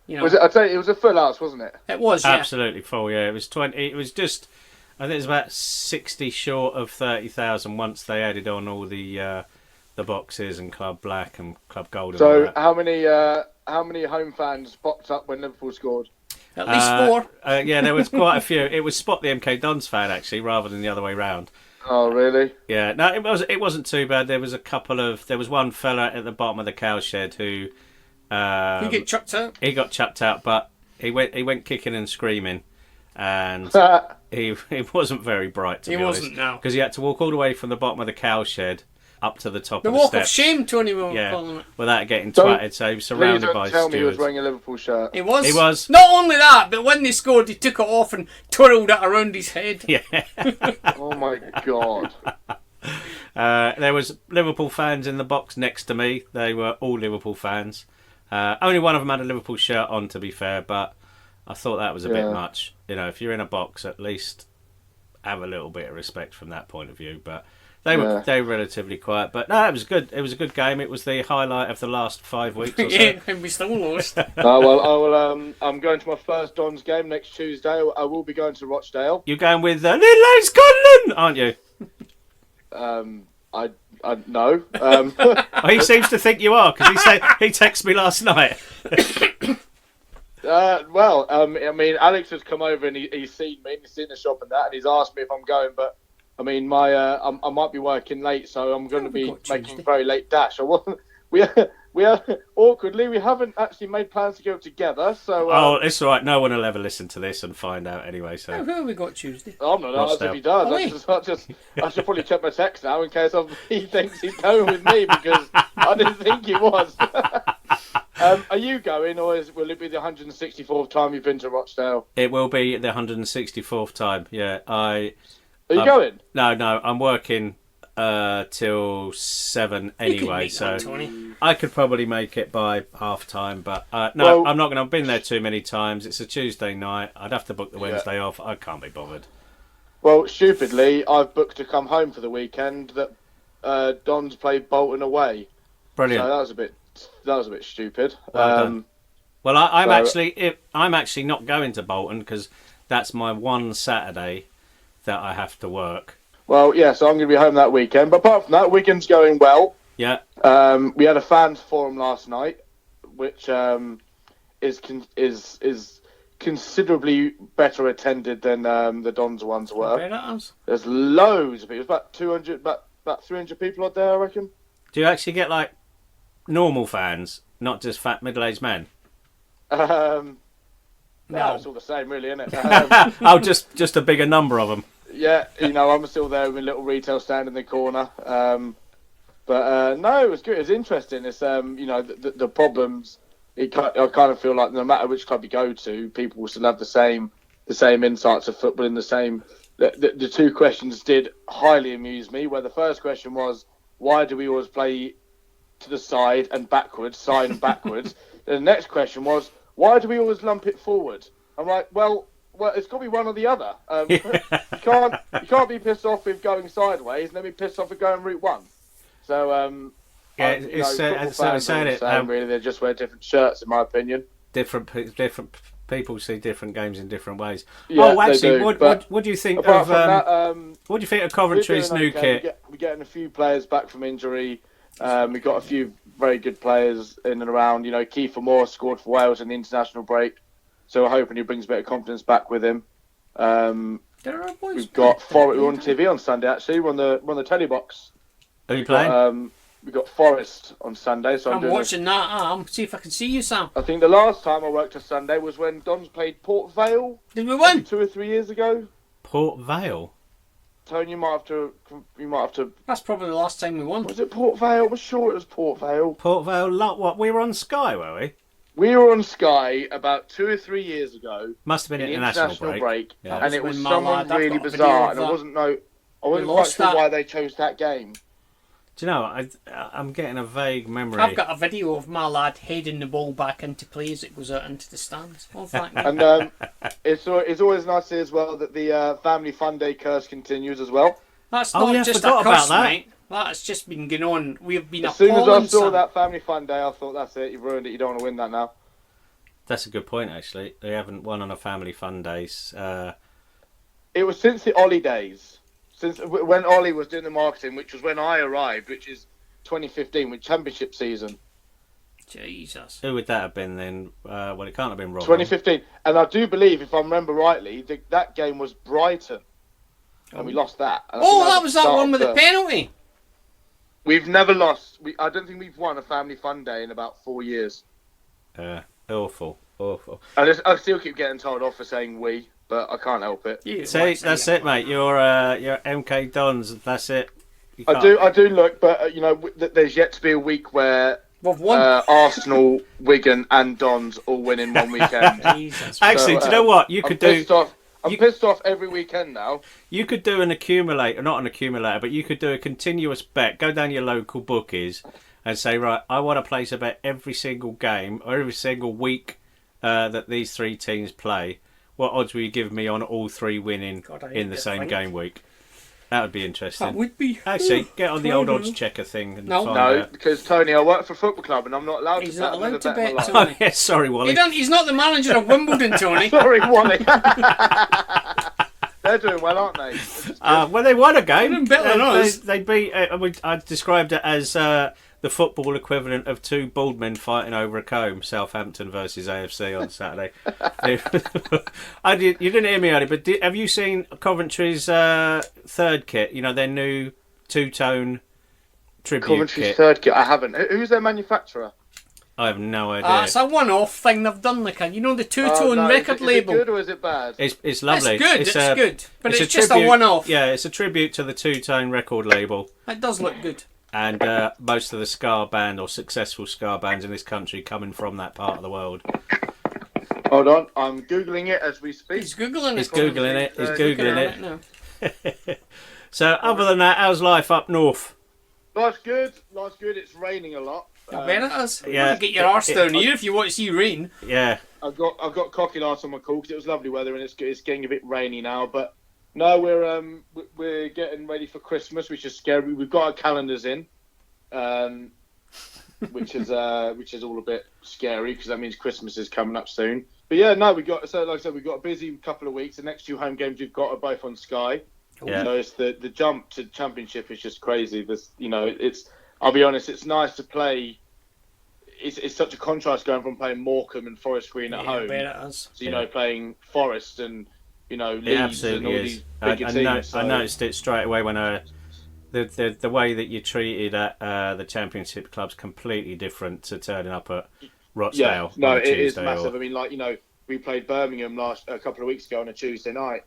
C: you know,
E: I'd say it was a full house, wasn't it?
C: it was, yeah.
B: Absolutely full, yeah. It was 20. It was just, I think it was about 60 short of 30,000 once they added on all the boxes and Club Black and Club Gold.
E: So how many home fans popped up when Liverpool scored?
C: At least 4.
B: Yeah, there was quite a few. It was Spot the MK Dons fan actually, rather than the other way round.
E: Oh, really?
B: Yeah, no, it wasn't too bad. There was one fella at the bottom of the cowshed who
C: You get chucked out.
B: he got chucked out, but he went kicking and screaming, and he wasn't very bright, to be honest.
C: He wasn't, no.
B: Because he had to walk all the way from the bottom of the cowshed up to the top
C: The
B: of the
C: walk
B: steps.
C: of shame, Tony, we were calling it.
B: Without getting
E: Don't-
B: twatted, so he was
E: Please
B: surrounded by
E: don't tell me he was
B: stewards.
E: wearing a Liverpool shirt.
C: He was.
B: He was.
C: Not only that, but when they scored, he took it off and twirled it around his head.
B: Yeah.
E: Oh my god.
B: There was Liverpool fans in the box next to me. They were all Liverpool fans. Only one of them had a Liverpool shirt on, to be fair, but I thought that was a bit much. You know, if you're in a box, at least have a little bit of respect from that point of view. But they were relatively quiet. But no, it was good. It was a good game. It was the highlight of the last 5 weeks or so.
C: Yeah, and we still lost.
E: I'm going to my first Dons game next Tuesday. I will be going to Rochdale.
B: You're going with Little Old Scotland, aren't you?
E: I no.
B: Oh, he seems to think you are, because he texted me last night.
E: I mean, Alex has come over and he's seen me, and he's seen the shop and that, and he's asked me if I'm going. But I mean, I might be working late, so I'm going to be making a very late dash. We are awkwardly, we haven't actually made plans to go together. So
B: it's all right. No one will ever listen to this and find out anyway. So
C: Who have we got Tuesday?
E: I'm not asked if he does. I should probably check my text now in case he thinks he's going with me, because I didn't think he was. Are you going, or will it be the 164th time you've been to Rochdale?
B: It will be the 164th time. Yeah,
E: Are you going?
B: No, I'm working till 7 anyway, so I could probably make it by half time. But I'm not going to. I've been there too many times. It's a Tuesday night. I'd have to book the Wednesday off. I can't be bothered.
E: Well, stupidly, I've booked to come home for the weekend. That Dons played Bolton away.
B: Brilliant.
E: So that was a bit stupid.
B: Well done. Well, I'm actually not going to Bolton, because that's my one Saturday that I have to work.
E: Well, yeah, so I'm going to be home that weekend. But apart from that, weekend's going well.
B: Yeah.
E: We had a fans forum last night, which is considerably better attended than the Dons ones were. There's loads of people. There's about 300 people out there, I reckon.
B: Do you actually get like normal fans, not just fat middle-aged men?
E: No, it's all the same, really, isn't it?
B: Just a bigger number of them.
E: Yeah, I'm still there with a little retail stand in the corner. But no, it was good. It was interesting. It's the problems. I kind of feel like no matter which club you go to, people will still have the same insights of football in the same. The two questions did highly amuse me. Where the first question was, why do we always play to the side and backwards? And the next question was, why do we always lump it forward? I'm like, well, it's got to be one or the other. You can't be pissed off with going sideways and then be pissed off with going route one. So really they just wear different shirts, in my opinion.
B: Different people see different games in different ways.
E: Yeah,
B: actually,
E: they do,
B: what do you think
E: apart
B: of
E: from that,
B: what do you think of
E: we're
B: Coventry's
E: doing
B: new
E: okay.
B: kit?
E: We're getting a few players back from injury. We've got a few very good players in and around. You know, Kiefer Moore scored for Wales in the international break, so we're hoping he brings a bit of confidence back with him. We've got Forest. We're on TV on Sunday. Actually, we're on the telly box.
B: Are you playing?
E: We've got Forest on Sunday, so
C: I'm watching that. I'm see if I can see you, Sam.
E: I think the last time I worked a Sunday was when Dons played Port Vale.
C: Did we win?
E: 2 or 3 years ago.
B: Port Vale.
E: Tony, you might have to.
C: That's probably the last time we won.
E: Was it Port Vale? I was sure it was Port Vale.
B: Port Vale. What? We were on Sky, were we?
E: We were on Sky about 2 or 3 years ago.
B: Must have been
E: in
B: international break.
E: Yeah.
C: That
E: And it was
C: when
E: someone
C: I've
E: really
C: got a
E: bizarre,
C: video
E: and
C: of
E: I wasn't quite
C: lost
E: sure
C: that.
E: why they chose that game.
B: Do you know? I'm getting a vague memory.
C: I've got a video of my lad heading the ball back into play as it goes out into the stands. Oh, thank you.
E: And it's always nice to see as well that the Family Fun Day curse continues as well.
C: That's
B: Oh,
C: not
B: yeah,
C: just a
B: forgot
C: curse,
B: about that.
C: mate. That's just been going on. We've been
E: As soon as I
C: appalling,
E: saw
C: Sam.
E: that Family Fun Day, I thought, that's it, you've ruined it, you don't want to win that now.
B: That's a good point, actually. They haven't won on a Family Fun Days.
E: It was since the Ollie days. Since when Ollie was doing the marketing, which was when I arrived, which is 2015, with championship season.
C: Jesus.
B: Who would that have been then? Well, it can't have been Rob.
E: 2015. And I do believe, if I remember rightly, that game was Brighton. And we lost that. And I think
C: Oh, that was that
E: start
C: one with
E: of
C: the penalty.
E: We've never lost. I don't think we've won a Family Fun Day in about 4 years.
B: Awful.
E: I still keep getting told off for saying we, but I can't help it.
B: See, that's it, mate. You're MK Dons. That's it.
E: I do look, but there's yet to be a week where
C: We've won.
E: Arsenal, Wigan, and Dons all win in one weekend.
C: Jesus.
B: Actually, do you know what you could do?
E: I'm pissed off every weekend now.
B: You could do an accumulator, not an accumulator, but you could do a continuous bet. Go down your local bookies and say, right, I want to place a bet every single game or every single week that these three teams play. What odds will you give me on all three winning in the same game week? That would be interesting.
C: That would be.
B: Actually, get on the old odds checker thing. And find
E: No,
B: out.
E: because Tony, I work for a football club and I'm not allowed
C: He's
E: to
C: not
E: bet.
C: allowed to bet,
E: my life.
C: Tony.
B: Oh, yeah, sorry, Wally.
C: He's not the manager of Wimbledon, Tony.
E: Sorry, Wally. They're doing well, aren't they?
B: Well, they won a game.
C: They're doing better than us.
B: They beat. I described it as the football equivalent of two bald men fighting over a comb. Southampton versus AFC on Saturday. You didn't hear me earlier, but have you seen Coventry's third kit? You know, their new two-tone tribute
E: Coventry's
B: kit.
E: third kit. I haven't. Who's their manufacturer?
B: I have no idea.
C: It's a one-off thing they've done, like the two-tone record label.
E: Is it good or is it bad?
B: It's lovely.
C: It's good, but it's
B: a
C: just
B: tribute,
C: a one-off.
B: Yeah, it's a tribute to the two-tone record label.
C: It does look good.
B: And most of the ska band or successful ska bands in this country coming from that part of the world.
E: Hold on, I'm Googling it as we speak.
C: He's Googling
B: it.
C: Now.
B: So, other than that, how's life up north?
E: Life's good. It's raining a lot.
C: I bet it is.
B: Yeah.
C: You get your arse down here if you want to see rain.
B: Yeah.
E: I've got cocky arse on my call because it was lovely weather and it's getting a bit rainy now. But no, we're getting ready for Christmas, which is scary. We've got our calendars in, which is all a bit scary because that means Christmas is coming up soon. But yeah, no, like I said, we've got a busy couple of weeks. The next two home games we've got are both on Sky.
B: Yeah.
E: So it's the jump to Championship is just crazy. I'll be honest, it's nice to play. It's such a contrast going from playing Morecambe and Forest Green at home.
C: I bet it is.
E: So, playing Forest and,
B: It
E: Leeds and all
B: absolutely
E: these
B: is.
E: bigger teams.
B: I noticed it straight away when the way that you treated at the Championship club's completely different to turning up at Rochdale.
E: Yeah, no,
B: on a
E: it is
B: Tuesday
E: massive.
B: or-
E: I mean, we played Birmingham a couple of weeks ago on a Tuesday night,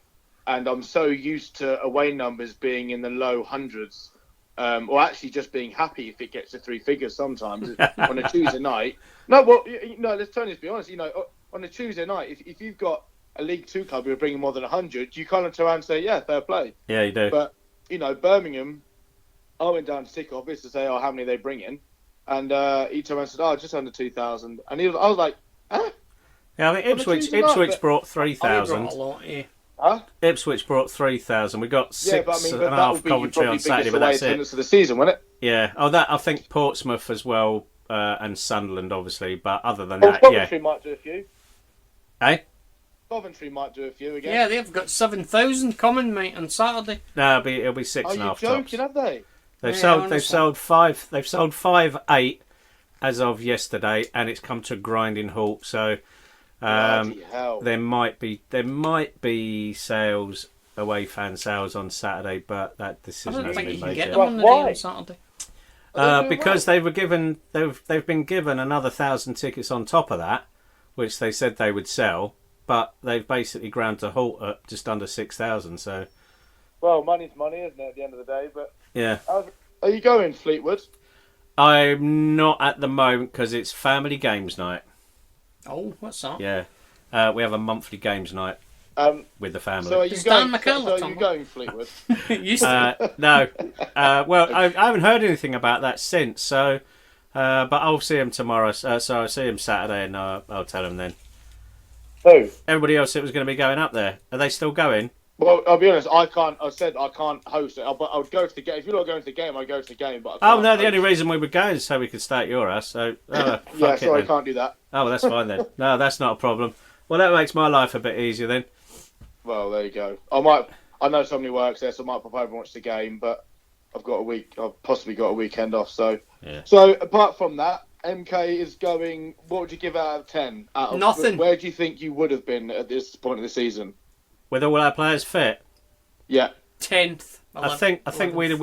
E: and I'm so used to away numbers being in the low hundreds. Or actually just being happy if it gets to three figures sometimes on a Tuesday night. Let's be honest. On a Tuesday night, if you've got a League Two club who are bringing more than 100, you kind of turn around and say, yeah, fair play.
B: Yeah, you do.
E: But, Birmingham, I went down to Tick Office to say, how many are they bringing? And he turned around and said, just under 2,000. And I was like, huh?
B: Yeah, I think Ipswich brought 3,000.
C: A lot, yeah.
E: Huh?
B: Ipswich brought 3,000. We got six and a
E: that
B: half
E: would be
B: Coventry on Saturday, but that's it.
E: Of the season, wasn't it?
B: Yeah. Oh, that I think Portsmouth as well, and Sunderland obviously. But other than
E: Well,
B: that, yeah.
E: Coventry might do a few.
B: Eh?
E: Coventry might do a few again.
C: Yeah, they've got 7,000 coming, mate, on Saturday.
B: No, it'll be 6.5
E: Are you
B: tops.
E: joking? Have they?
B: They've
C: Yeah,
B: sold 5.8 as of yesterday, and it's come to a grinding halt. So
E: Bloody hell.
B: there might be sales, away fan sales on Saturday, but that
C: I
B: decision
C: don't
B: hasn't
C: think you
B: been
C: can
B: made
C: get
B: yet.
C: them on the
E: Why?
C: day on Saturday.
B: Because they've been given another 1,000 tickets on top of that, which they said they would sell, but they've basically ground to halt at just under 6,000. So
E: Well, money's money, isn't it, at the end of the day? But
B: yeah,
E: are you going, Fleetwood?
B: I'm not at the moment because it's family games night.
C: Oh, what's that?
B: Yeah, we have a monthly games night with the family.
E: So are you
C: Does
E: going?
C: Dan McKellar
E: So are
C: come
E: you
C: on?
E: going, Fleetwood?
C: Used to.
B: No, well, I haven't heard anything about that since. So, but I'll see him tomorrow. So I'll see him Saturday, and I'll tell him then.
E: Who?
B: Everybody else that was going to be going up there, are they still going?
E: Well, I'll be honest. I can't. I said I can't host it. But I would go to the game. If you're not going to the game, I'd go to the game. But I
B: Oh
E: can't
B: no, the
E: host.
B: only reason we were going is so we could stay at your house. So
E: Yeah,
B: fuck
E: sorry, I
B: it then.
E: can't do that.
B: Oh, well, that's fine then. No, that's not a problem. Well, that makes my life a bit easier then.
E: Well, there you go. I know somebody works there, so I might pop over and watch the game. But I've possibly got a weekend off. So,
B: Yeah.
E: so apart from that, MK is going. What would you give out of 10?
C: Nothing.
E: Where do you think you would have been at this point of the season?
B: With all our players fit,
E: Yeah.
C: 10th.
B: I think we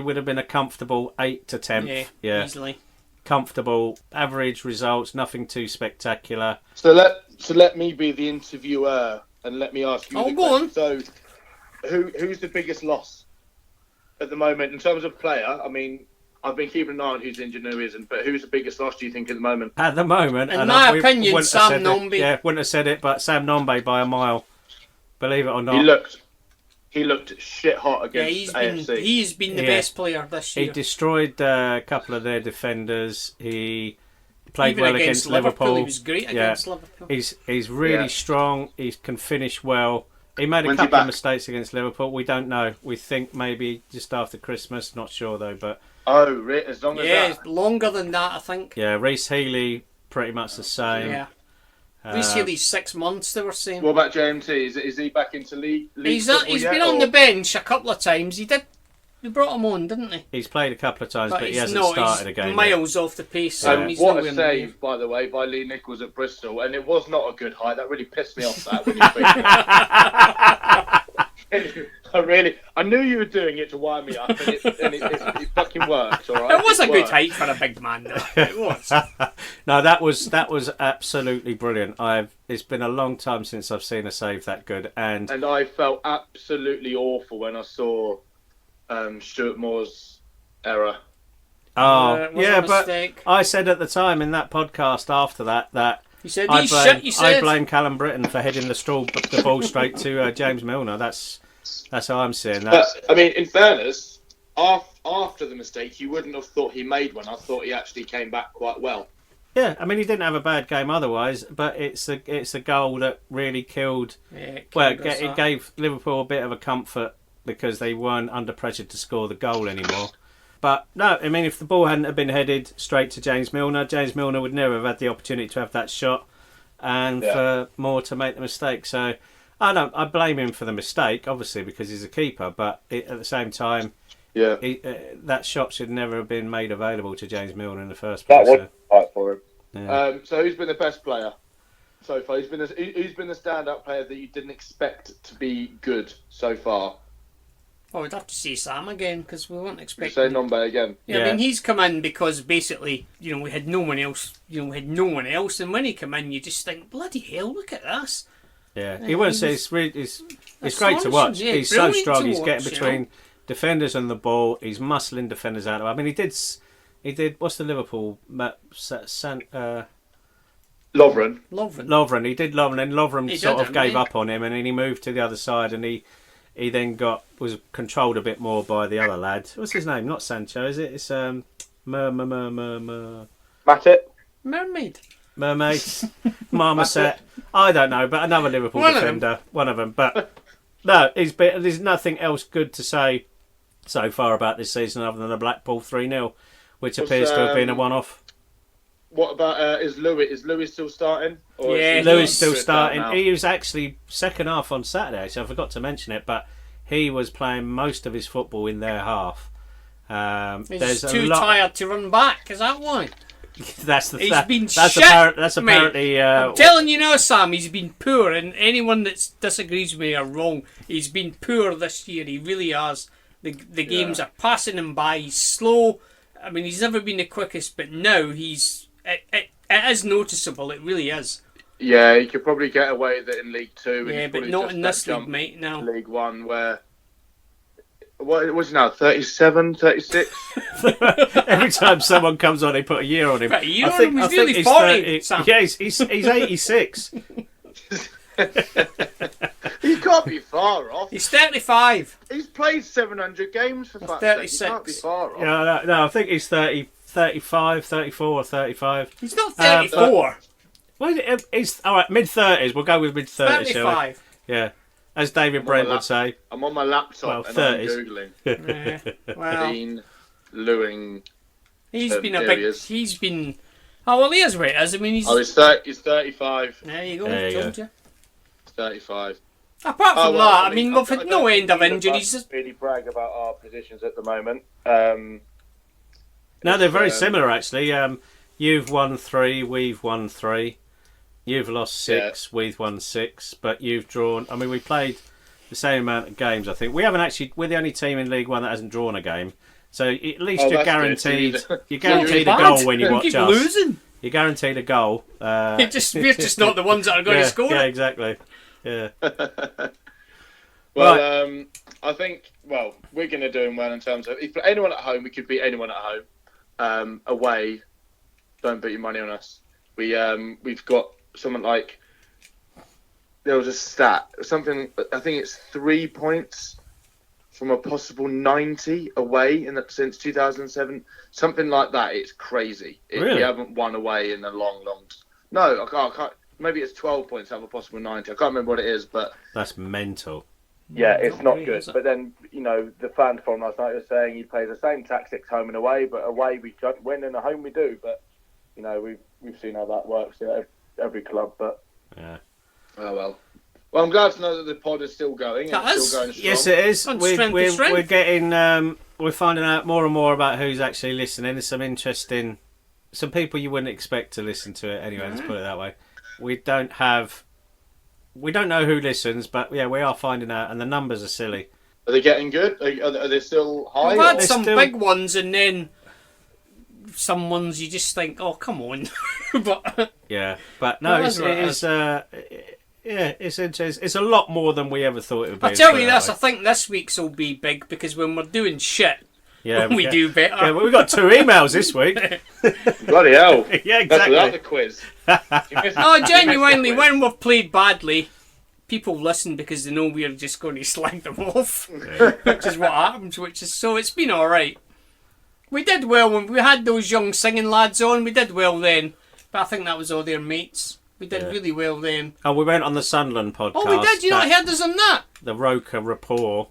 B: would have been a comfortable 8 to 10th. Yeah,
C: Easily.
B: comfortable, average results, nothing too spectacular.
E: So let me be the interviewer and let me ask you.
C: Oh,
E: the
C: go
E: question. So, who's the biggest loss at the moment in terms of player? I mean, I've been keeping an eye on who's injured and who isn't, but who's the biggest loss do you think at the moment?
B: At the moment,
C: In
B: and
C: my
B: we
C: opinion,
B: wouldn't have
C: Sam
B: said it.
C: Nombe.
B: Yeah, wouldn't have said it, but Sam Nombe by a mile. Believe it or not,
E: He looked shit hot
C: Yeah,
E: against
C: he's
E: AFC.
C: been the
B: Yeah.
C: best player this
B: he
C: year.
B: destroyed a couple of their defenders. He played
C: Even
B: well
C: against Liverpool, he was great against Liverpool.
B: He's really
E: Yeah.
B: strong. He can finish well. He made a
E: When's he
B: couple of
E: back?
B: mistakes against Liverpool. We don't know. We think maybe just after Christmas. Not sure though. But
E: Oh, as long as
C: Yeah,
E: that.
C: it's longer than that, I think.
B: yeah, Reece Healy pretty much the same.
C: Yeah. Reece Healy's 6 months, they were saying.
E: What about JMT? Is he back into league
C: He's
E: football
C: he's
E: yet,
C: been on
E: or-
C: the bench a couple of times. We brought him on, didn't he?
B: He's played a couple of times, but he
C: he's
B: hasn't
C: not.
B: started
C: He's
B: a game.
C: miles off the pace.
B: Yeah.
C: He's
E: What
C: nowhere
E: a
C: near.
E: save, by the way, by Lee Nichols at Bristol, and it was not a good height. That really pissed me off. That when you I knew you were doing it to wind me up, and it fucking worked. All right,
C: It was a good
E: worked.
C: height for a big man, though. It was.
B: No, that was absolutely brilliant. It's been a long time since I've seen a save that good, and
E: And I felt absolutely awful when I saw Stuart Moore's error.
C: It was
B: yeah,
C: a
B: but
C: mistake.
B: I said at the time in that podcast after that
C: You said
B: I
C: he's
B: blame,
C: shit. You
B: I
C: said.
B: blame Callum Britton for heading the ball straight to James Milner. That's how I'm seeing that.
E: But, I mean, in fairness, after the mistake, you wouldn't have thought he made one. I thought he actually came back quite well.
B: Yeah, I mean he didn't have a bad game otherwise, but it's a goal that really killed.
C: Yeah,
B: It gave Liverpool a bit of a comfort because they weren't under pressure to score the goal anymore. But no, I mean if the ball hadn't have been headed straight to James Milner would never have had the opportunity to have that shot, and for Moore to make the mistake. So I blame him for the mistake, obviously because he's a keeper, but at the same time,
E: Yeah,
B: that shot should never have been made available to James Milner in the first place.
E: that was right for him.
B: Yeah.
E: So who's been the best player so far? Who's been the stand-up player that you didn't expect to be good so far?
C: Oh, we'd have to see Sam again because we weren't
E: You
C: expecting.
E: say Nombe again.
C: Yeah, I
B: Yeah.
C: mean he's come in because basically, we had no one else. We had no one else, and when he came in, you just think, bloody hell, look at this.
B: Yeah,
C: Yeah,
B: he won't
C: he
B: say
C: was
B: it's great to watch.
C: astonishing, yeah,
B: He's so
C: brilliant
B: strong.
C: to
B: He's getting
C: watch,
B: between defenders and the ball. He's muscling defenders out. I mean, he did. What's the Liverpool?
E: Lovren.
B: Lovren. He did Lovren, and Lovren
C: He
B: sort
C: did,
B: of
C: didn't
B: gave
C: he?
B: up on him, and then he moved to the other side, and he then was controlled a bit more by the other lad. What's his name? Not Sancho, is it? It's
E: Matip.
C: Mermaid.
B: Mermaid, Marmoset. I don't know, but another Liverpool
C: One of them.
B: defender, one of them. But no, there's nothing else good to say so far about this season other than a Blackpool 3-0, which appears to have been a one-off.
E: What about is Louis? Is Louis still starting? Or
C: Yeah,
E: is
B: Louis
C: he's
B: still
E: stripped out
B: starting.
E: now?
B: He was actually second half on Saturday, so I forgot to mention it. But he was playing most of his football in their half.
C: He's
B: There's
C: too tired to run back. Is that why?
B: That's the.
C: He's been
B: that's
C: shit,
B: that's
C: mate.
B: apparently.
C: I'm telling you now, Sam. He's been poor, and anyone that disagrees with me are wrong. He's been poor this year. He really has. The games are passing him by. He's slow. I mean, he's never been the quickest, but now he's. It is noticeable. It really is.
E: Yeah, he could probably get away with it in League Two.
C: Yeah,
E: and
C: but
E: he's
C: not
E: probably
C: in
E: just
C: this
E: that
C: league,
E: jump
C: mate. No.
E: to League One, where what was he now? 37, 36?
B: Every time someone comes on, they put a year on him.
C: But you
B: I
C: know,
B: think-
C: he's
B: I think
C: nearly
B: he's
C: 40.
B: 30
C: Sam.
B: Yeah, he's 86.
E: He can't be far off.
C: He's 35.
E: He's played 700 games for fuck's sake. He can't be
C: 36.
E: far off.
B: Yeah, no, I think he's 30, 35, 34 or 35.
C: He's not 34.
B: Well, he's all right. Mid 30s. We'll go with mid 30s.
C: 35.
B: Yeah, as David Brent would say.
E: I'm on my laptop
B: Well,
E: and
B: 30s.
E: I'm googling
C: Yeah. Well,
E: Dean Lewing.
C: he's been a
E: there
C: big.
E: he is.
C: He's been. Oh well, he is where it is. I mean, he's.
E: Oh, he's 35.
C: There you go.
B: There you
C: Told you.
E: 35.
C: Apart from
E: well,
C: that, I mean, we've had no end of injuries.
E: I don't really brag about our positions at the moment.
B: No, they're very similar actually. You've won 3, we've won 3. You've lost 6, we've won 6. But you've drawn. I mean, we played the same amount of games. I think we haven't actually. We're the only team in League One that hasn't drawn a game. So at least you're
E: that's
B: guaranteed.
E: good.
B: You're guaranteed a
C: Bad.
B: goal when you
C: We
B: watch
C: keep
B: us.
C: losing.
B: You're guaranteed a goal.
C: We're just not the ones that are going
B: yeah,
C: to score.
B: Yeah,
C: it.
B: exactly. Yeah.
E: Well, I think we're going to do him well in terms of if anyone at home, we could beat anyone at home. Away, don't put your money on us. We've got something like there was a stat, something I think it's 3 points from a possible 90 away since 2007, something like that. It's crazy.
B: Really?
E: We haven't won away in a long. No, I can't. Maybe it's 12 points out of a possible 90. I can't remember what it is, but
B: That's mental.
E: yeah, it's not
C: really,
E: good.
C: is it?
E: But then, the fans from last night were saying he plays the same tactics home and away, but away we don't win and at home we do. But, we've seen how that works at every club. But,
B: Yeah.
E: oh well. Well, I'm glad to know that the pod is still going.
C: That
E: and
C: is.
E: still going strong.
B: Yes, it is.
C: On strength to strength.
B: We're getting. We're finding out more and more about who's actually listening. There's some interesting. Some people you wouldn't expect to listen to it anyway. Let's put it that way. We don't know who listens, but yeah, we are finding out, and the numbers are silly.
E: Are they getting good? Are they still high?
C: We've had
E: or-
C: some
B: still-
C: big ones, and then some ones you just think, oh, come on. But
B: Yeah, but no,
C: Well,
B: it's,
C: that's right,
B: it is. Yeah, it's interesting. It's a lot more than we ever thought it would be.
C: I tell
B: let's put
C: you
B: it that
C: this, I
B: way.
C: think this week's will be big because when we're doing shit,
B: Yeah,
C: we do better.
B: Yeah, well, we got 2 emails this week.
E: Bloody hell.
B: Yeah,
E: That's without
B: exactly.
E: the quiz.
C: No, genuinely, when we've played badly, people listen because they know we're just going to slag them off, which is what happens. So it's been all right. We did well when we had those young singing lads on. We did well then, but I think that was all their mates. We did really well then.
B: Oh, we went on the Sunderland podcast.
C: Oh, we did. You not heard us on that?
B: The Roker Rapport.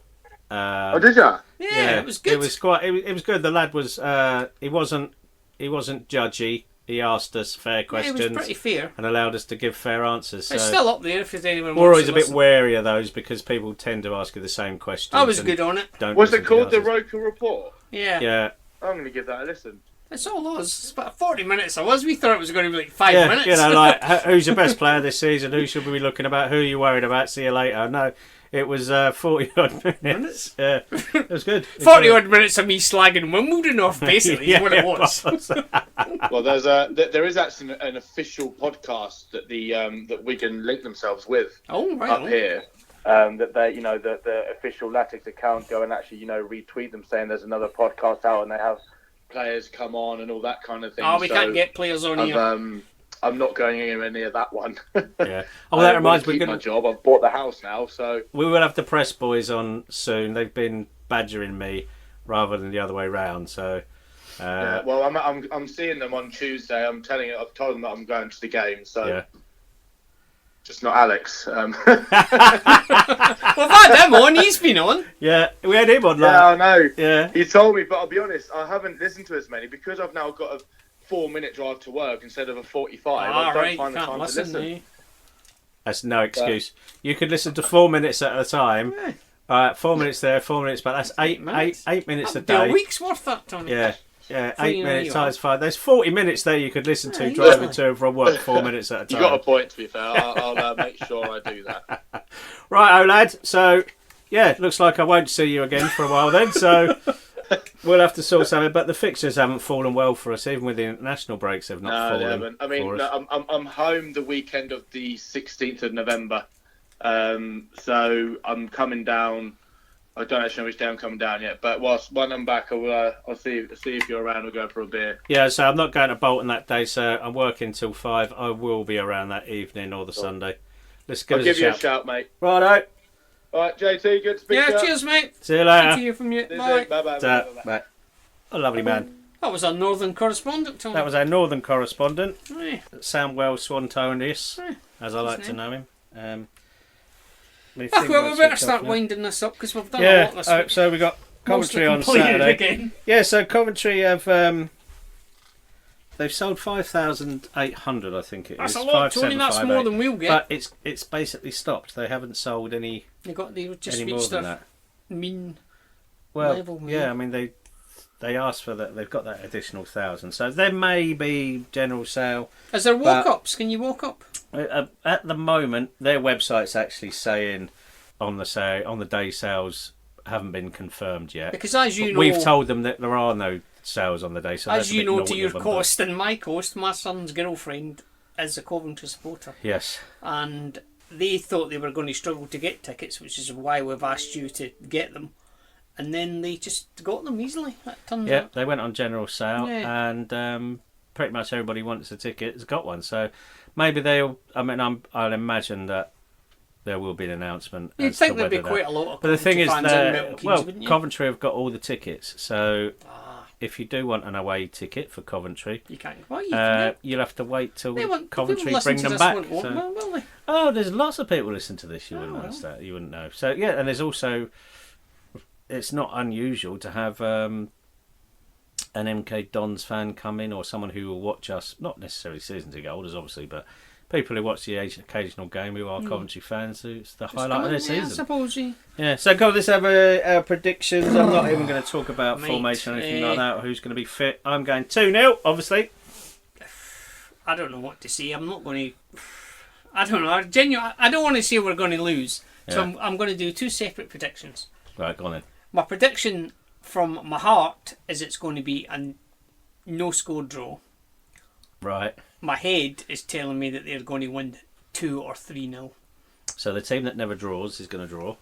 E: Oh, did ya?
C: Yeah, it was good.
B: It was quite. It was good. The lad was. He wasn't judgy. He asked us fair
C: Yeah, it
B: questions
C: was pretty fair.
B: and allowed us to give fair answers.
C: It's
B: So
C: still up there if there's anyone.
B: we're
C: wants
B: always
C: to
B: a bit
C: listen.
B: wary of those because people tend to ask you the same questions.
C: I was
B: and
C: good on it.
B: don't
E: Was
B: listen
E: it
B: to
E: called the
B: answers.
E: Roker Report?
C: Yeah.
B: Yeah.
E: I'm going to give that a listen.
C: It's all us. It's about 40 minutes. We thought it was going to be like 5
B: Yeah,
C: minutes.
B: you know, like who's your best player this season? Who should we be looking about? Who are you worried about? See you later. No, it was 40 odd minutes. Yeah, it was good.
C: 40 odd minutes of me slagging Wimbledon off, basically, is what it was.
E: Well, there is actually an official podcast that that Wigan link themselves with
C: Oh, right.
E: up here. That they, the official Latics account go and actually, retweet them saying there's another podcast out and they have players come on and all that kind of thing.
C: Oh, we
E: So
C: can't get players on here.
E: I'm not going anywhere near that one.
B: Yeah. Oh, that reminds me.
E: Keep my job. I've bought the house now, so
B: We will have the press boys on soon. They've been badgering me rather than the other way round. So.
E: yeah. Well, I'm seeing them on Tuesday. I've told them that I'm going to the game. So.
B: Yeah.
E: Just not Alex.
C: Well, I've had him on. He's been on.
B: Yeah, we had him on.
E: Yeah, I know.
B: Yeah.
E: He told me, but I'll be honest, I haven't listened to as many because I've now got a 4-minute drive to work instead of a 45. I
C: All
E: don't
C: right,
E: find the
C: can't
E: time to
C: listen.
E: listen.
B: That's no excuse. You could listen to 4 minutes at a time.
C: Yeah.
B: 4 minutes there, 4 minutes back. That's eight minutes a
C: That'd
B: day.
C: be a week's worth, that, Tony.
B: Yeah. Yeah, 8
C: you know
B: minutes
C: you
B: times 5. There's 40 minutes there you could listen to
C: Yeah,
B: driving
C: easily.
B: to and from work 4 minutes at a
E: You
B: time.
E: got a point, to be fair. I'll make sure I do that.
B: Right, lad. So, yeah, looks like I won't see you again for a while then. So, we'll have to sort something. But the fixtures haven't fallen well for us. Even with the international breaks, they've not
E: No,
B: fallen
E: they haven't. I mean,
B: for us.
E: I'm home the weekend of the 16th of November. So I'm coming down. I don't actually know which day I'm coming down yet. But when I'm back, I'll see if you're around. We'll go for a beer.
B: Yeah, so I'm not going to Bolton that day, so I'm working till 5. I will be around that evening or the Sunday. Let's give
E: I'll
B: us
E: give
B: a
E: you
B: shout.
E: a shout, mate.
B: Righto.
E: All right, JT, good to speak to
C: Yeah,
E: you.
C: cheers, mate.
B: See you
C: Good
B: later.
C: to hear from you.
E: See you
C: Bye.
E: soon. Bye-bye.
B: Ta.
E: Bye-bye.
B: Bye. A lovely man.
C: That was our northern correspondent, Tony.
B: That was our northern correspondent,
C: Aye.
B: Sam Swantonius,
C: Aye.
B: as I like
C: His
B: to
C: name.
B: know him.
C: Well, we better start winding this up because we've done a lot
B: Yeah,
C: this week.
B: so we got Coventry
C: Mostly
B: on
C: completed
B: Saturday.
C: again.
B: Yeah, so Coventry have they've sold 5,800, I think it is.
C: That's a lot, Tony. That's more
B: 5,758.
C: than we'll get.
B: But it's basically stopped. They haven't sold any
C: They just
B: more
C: reached
B: than
C: their
B: that.
C: mean
B: Well,
C: level.
B: yeah, I mean they asked for that. They've got that additional 1,000. So there may be general sale.
C: Is there walk-ups? Can you walk up?
B: At the moment, their website's actually saying on the day sales haven't been confirmed yet.
C: Because as you
B: But
C: know,
B: we've told them that there are no sales on the day. So that's
C: as
B: a
C: you
B: bit
C: know,
B: naughty
C: to your
B: of them,
C: cost and my cost, my son's girlfriend is a Coventry supporter,
B: but yes.
C: and they thought they were going to struggle to get tickets, which is why we've asked you to get them. And then they just got them easily. That turns
B: Yeah,
C: out.
B: they went on general sale,
C: Yeah.
B: and pretty much everybody wants a ticket has got one. So maybe they'll. I mean, I'll imagine that there will be an announcement.
C: You'd
B: as to
C: think there'd be
B: whether
C: quite a lot of
B: But the thing
C: Coventry
B: is
C: fans in Milton
B: that
C: Keynes, wouldn't you?
B: Coventry have got all the tickets. So
C: Ah,
B: if you do want an away ticket for Coventry,
C: you can't. Well, you can.
B: you'll have to wait till
C: They won't-
B: Coventry
C: people listen
B: bring
C: to
B: them
C: this
B: back.
C: won't want
B: So-
C: them, will they?
B: Oh, there's lots of people listen to this. You wouldn't
C: well.
B: understand. You wouldn't know. So yeah, and there's also, it's not unusual to have an MK Dons fan come in, or someone who will watch us. Not necessarily season ticket holders, obviously, but people who watch the occasional game who are Coventry fans. It's the highlight of their
C: Yeah, I
B: season.
C: suppose you.
B: Yeah. So go. Let's have our predictions. I'm not even going to talk about
C: Mate,
B: formation or anything like that, or who's going to be fit. I'm going 2-0, obviously.
C: I don't know what to say. I'm not going to. I don't know. I don't want to say we're going to lose. So
B: Yeah.
C: I'm going to do two separate predictions.
B: Right, go on then.
C: My prediction from my heart is it's going to be a no-score draw.
B: Right.
C: My head is telling me that they're going to win 2 or 3-0.
B: So the team that never draws is going to draw.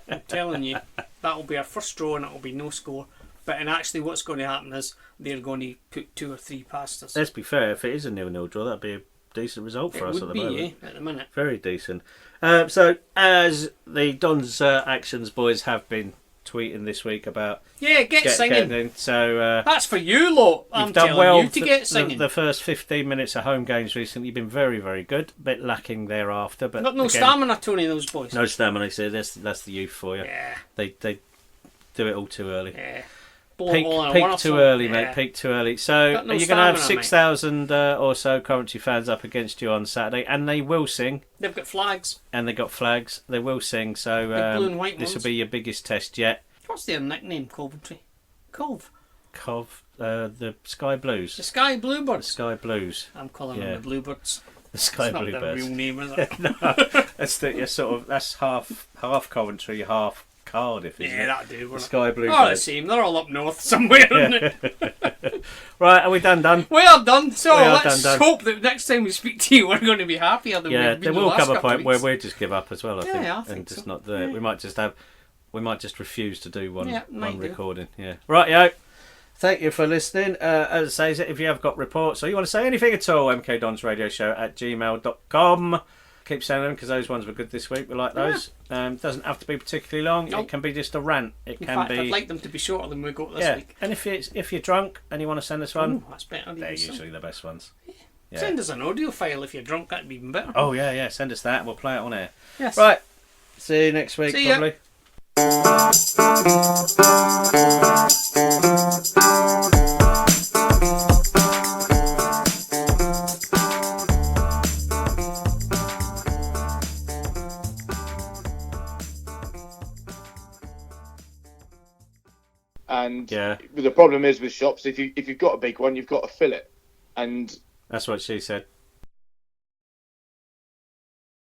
C: I'm telling you, that'll be our first draw and it'll be no score. But and actually, what's going to happen is they're going to put 2 or 3 past us.
B: Let's be fair. If it is a 0-0 draw, that'd be a decent result for
C: It
B: us
C: would
B: at the
C: be,
B: moment.
C: at the minute.
B: Very decent. So, as the Don's Actions boys have been tweeting this week about
C: Yeah, get singing.
B: getting in, so
C: That's for you lot. I'm
B: you've done
C: telling
B: well.
C: you to get singing.
B: The first 15 minutes of home games recently, you've been very, very good. A bit lacking thereafter, but
C: Got no
B: again,
C: stamina, Tony, those boys.
B: No stamina. So that's the youth for you.
C: Yeah,
B: They do it all too early.
C: yeah. Blow a hole in a
B: Peak
C: water
B: too
C: song.
B: early,
C: Yeah.
B: mate. Peak too early. So
C: Got no
B: you're going to have
C: stamina, mate.
B: 6,000 or so Coventry fans up against you on Saturday, and they will sing.
C: They've got flags.
B: And they got flags. They will sing. So
C: Big blue and white
B: this will
C: ones.
B: be your biggest test yet.
C: What's their nickname, Coventry? Cove.
B: The Sky Blues.
C: The Sky
B: The
C: Bluebirds.
B: Sky Blues.
C: I'm calling
B: Yeah.
C: them the Bluebirds.
B: The Sky
C: It's not their
B: Bluebirds.
C: real name, is it?
B: That's you're sort of that's half Coventry, half Cardiff, isn't
C: Yeah,
B: it?
C: that'll do.
B: The
C: won't it?
B: Sky
C: They're all the
B: Bluebirds.
C: same. They're all up north somewhere, aren't they?
B: Right, are we done?
C: We are done. So
B: We are
C: let's
B: done.
C: hope that next time we speak to you, we're going to be happier than
B: Yeah,
C: we've been
B: there
C: the
B: will
C: last
B: come a
C: couple of
B: point where
C: weeks.
B: we'll just give up as well. I think,
C: Yeah, I think
B: and just
C: so.
B: not do it.
C: Yeah.
B: We might just refuse to do one
C: Yeah, might
B: one
C: do.
B: recording. Yeah, right, yo. Thank you for listening. As I say, if you have got reports or you want to say anything at all, mkdonsradioshow@gmail.com. Keep sending them because those ones were good this week. We like those. Doesn't have to be particularly long.
C: Nope.
B: It can be just a rant. It
C: In
B: can
C: fact,
B: be.
C: I'd like them to be shorter than we got this
B: yeah,
C: week.
B: and if you're drunk and you want to send us one,
C: Ooh, that's better.
B: they're
C: even so.
B: usually the best ones. Yeah.
C: Send us an audio file if you're drunk. That'd be even better.
B: Oh yeah, send us that and we'll play it on air.
C: Yes.
B: Right. See you next week,
C: See ya.
B: probably.
E: And
B: Yeah.
E: the problem is with shops, if you've got a big one, you've got to fill it. And
B: That's what she said.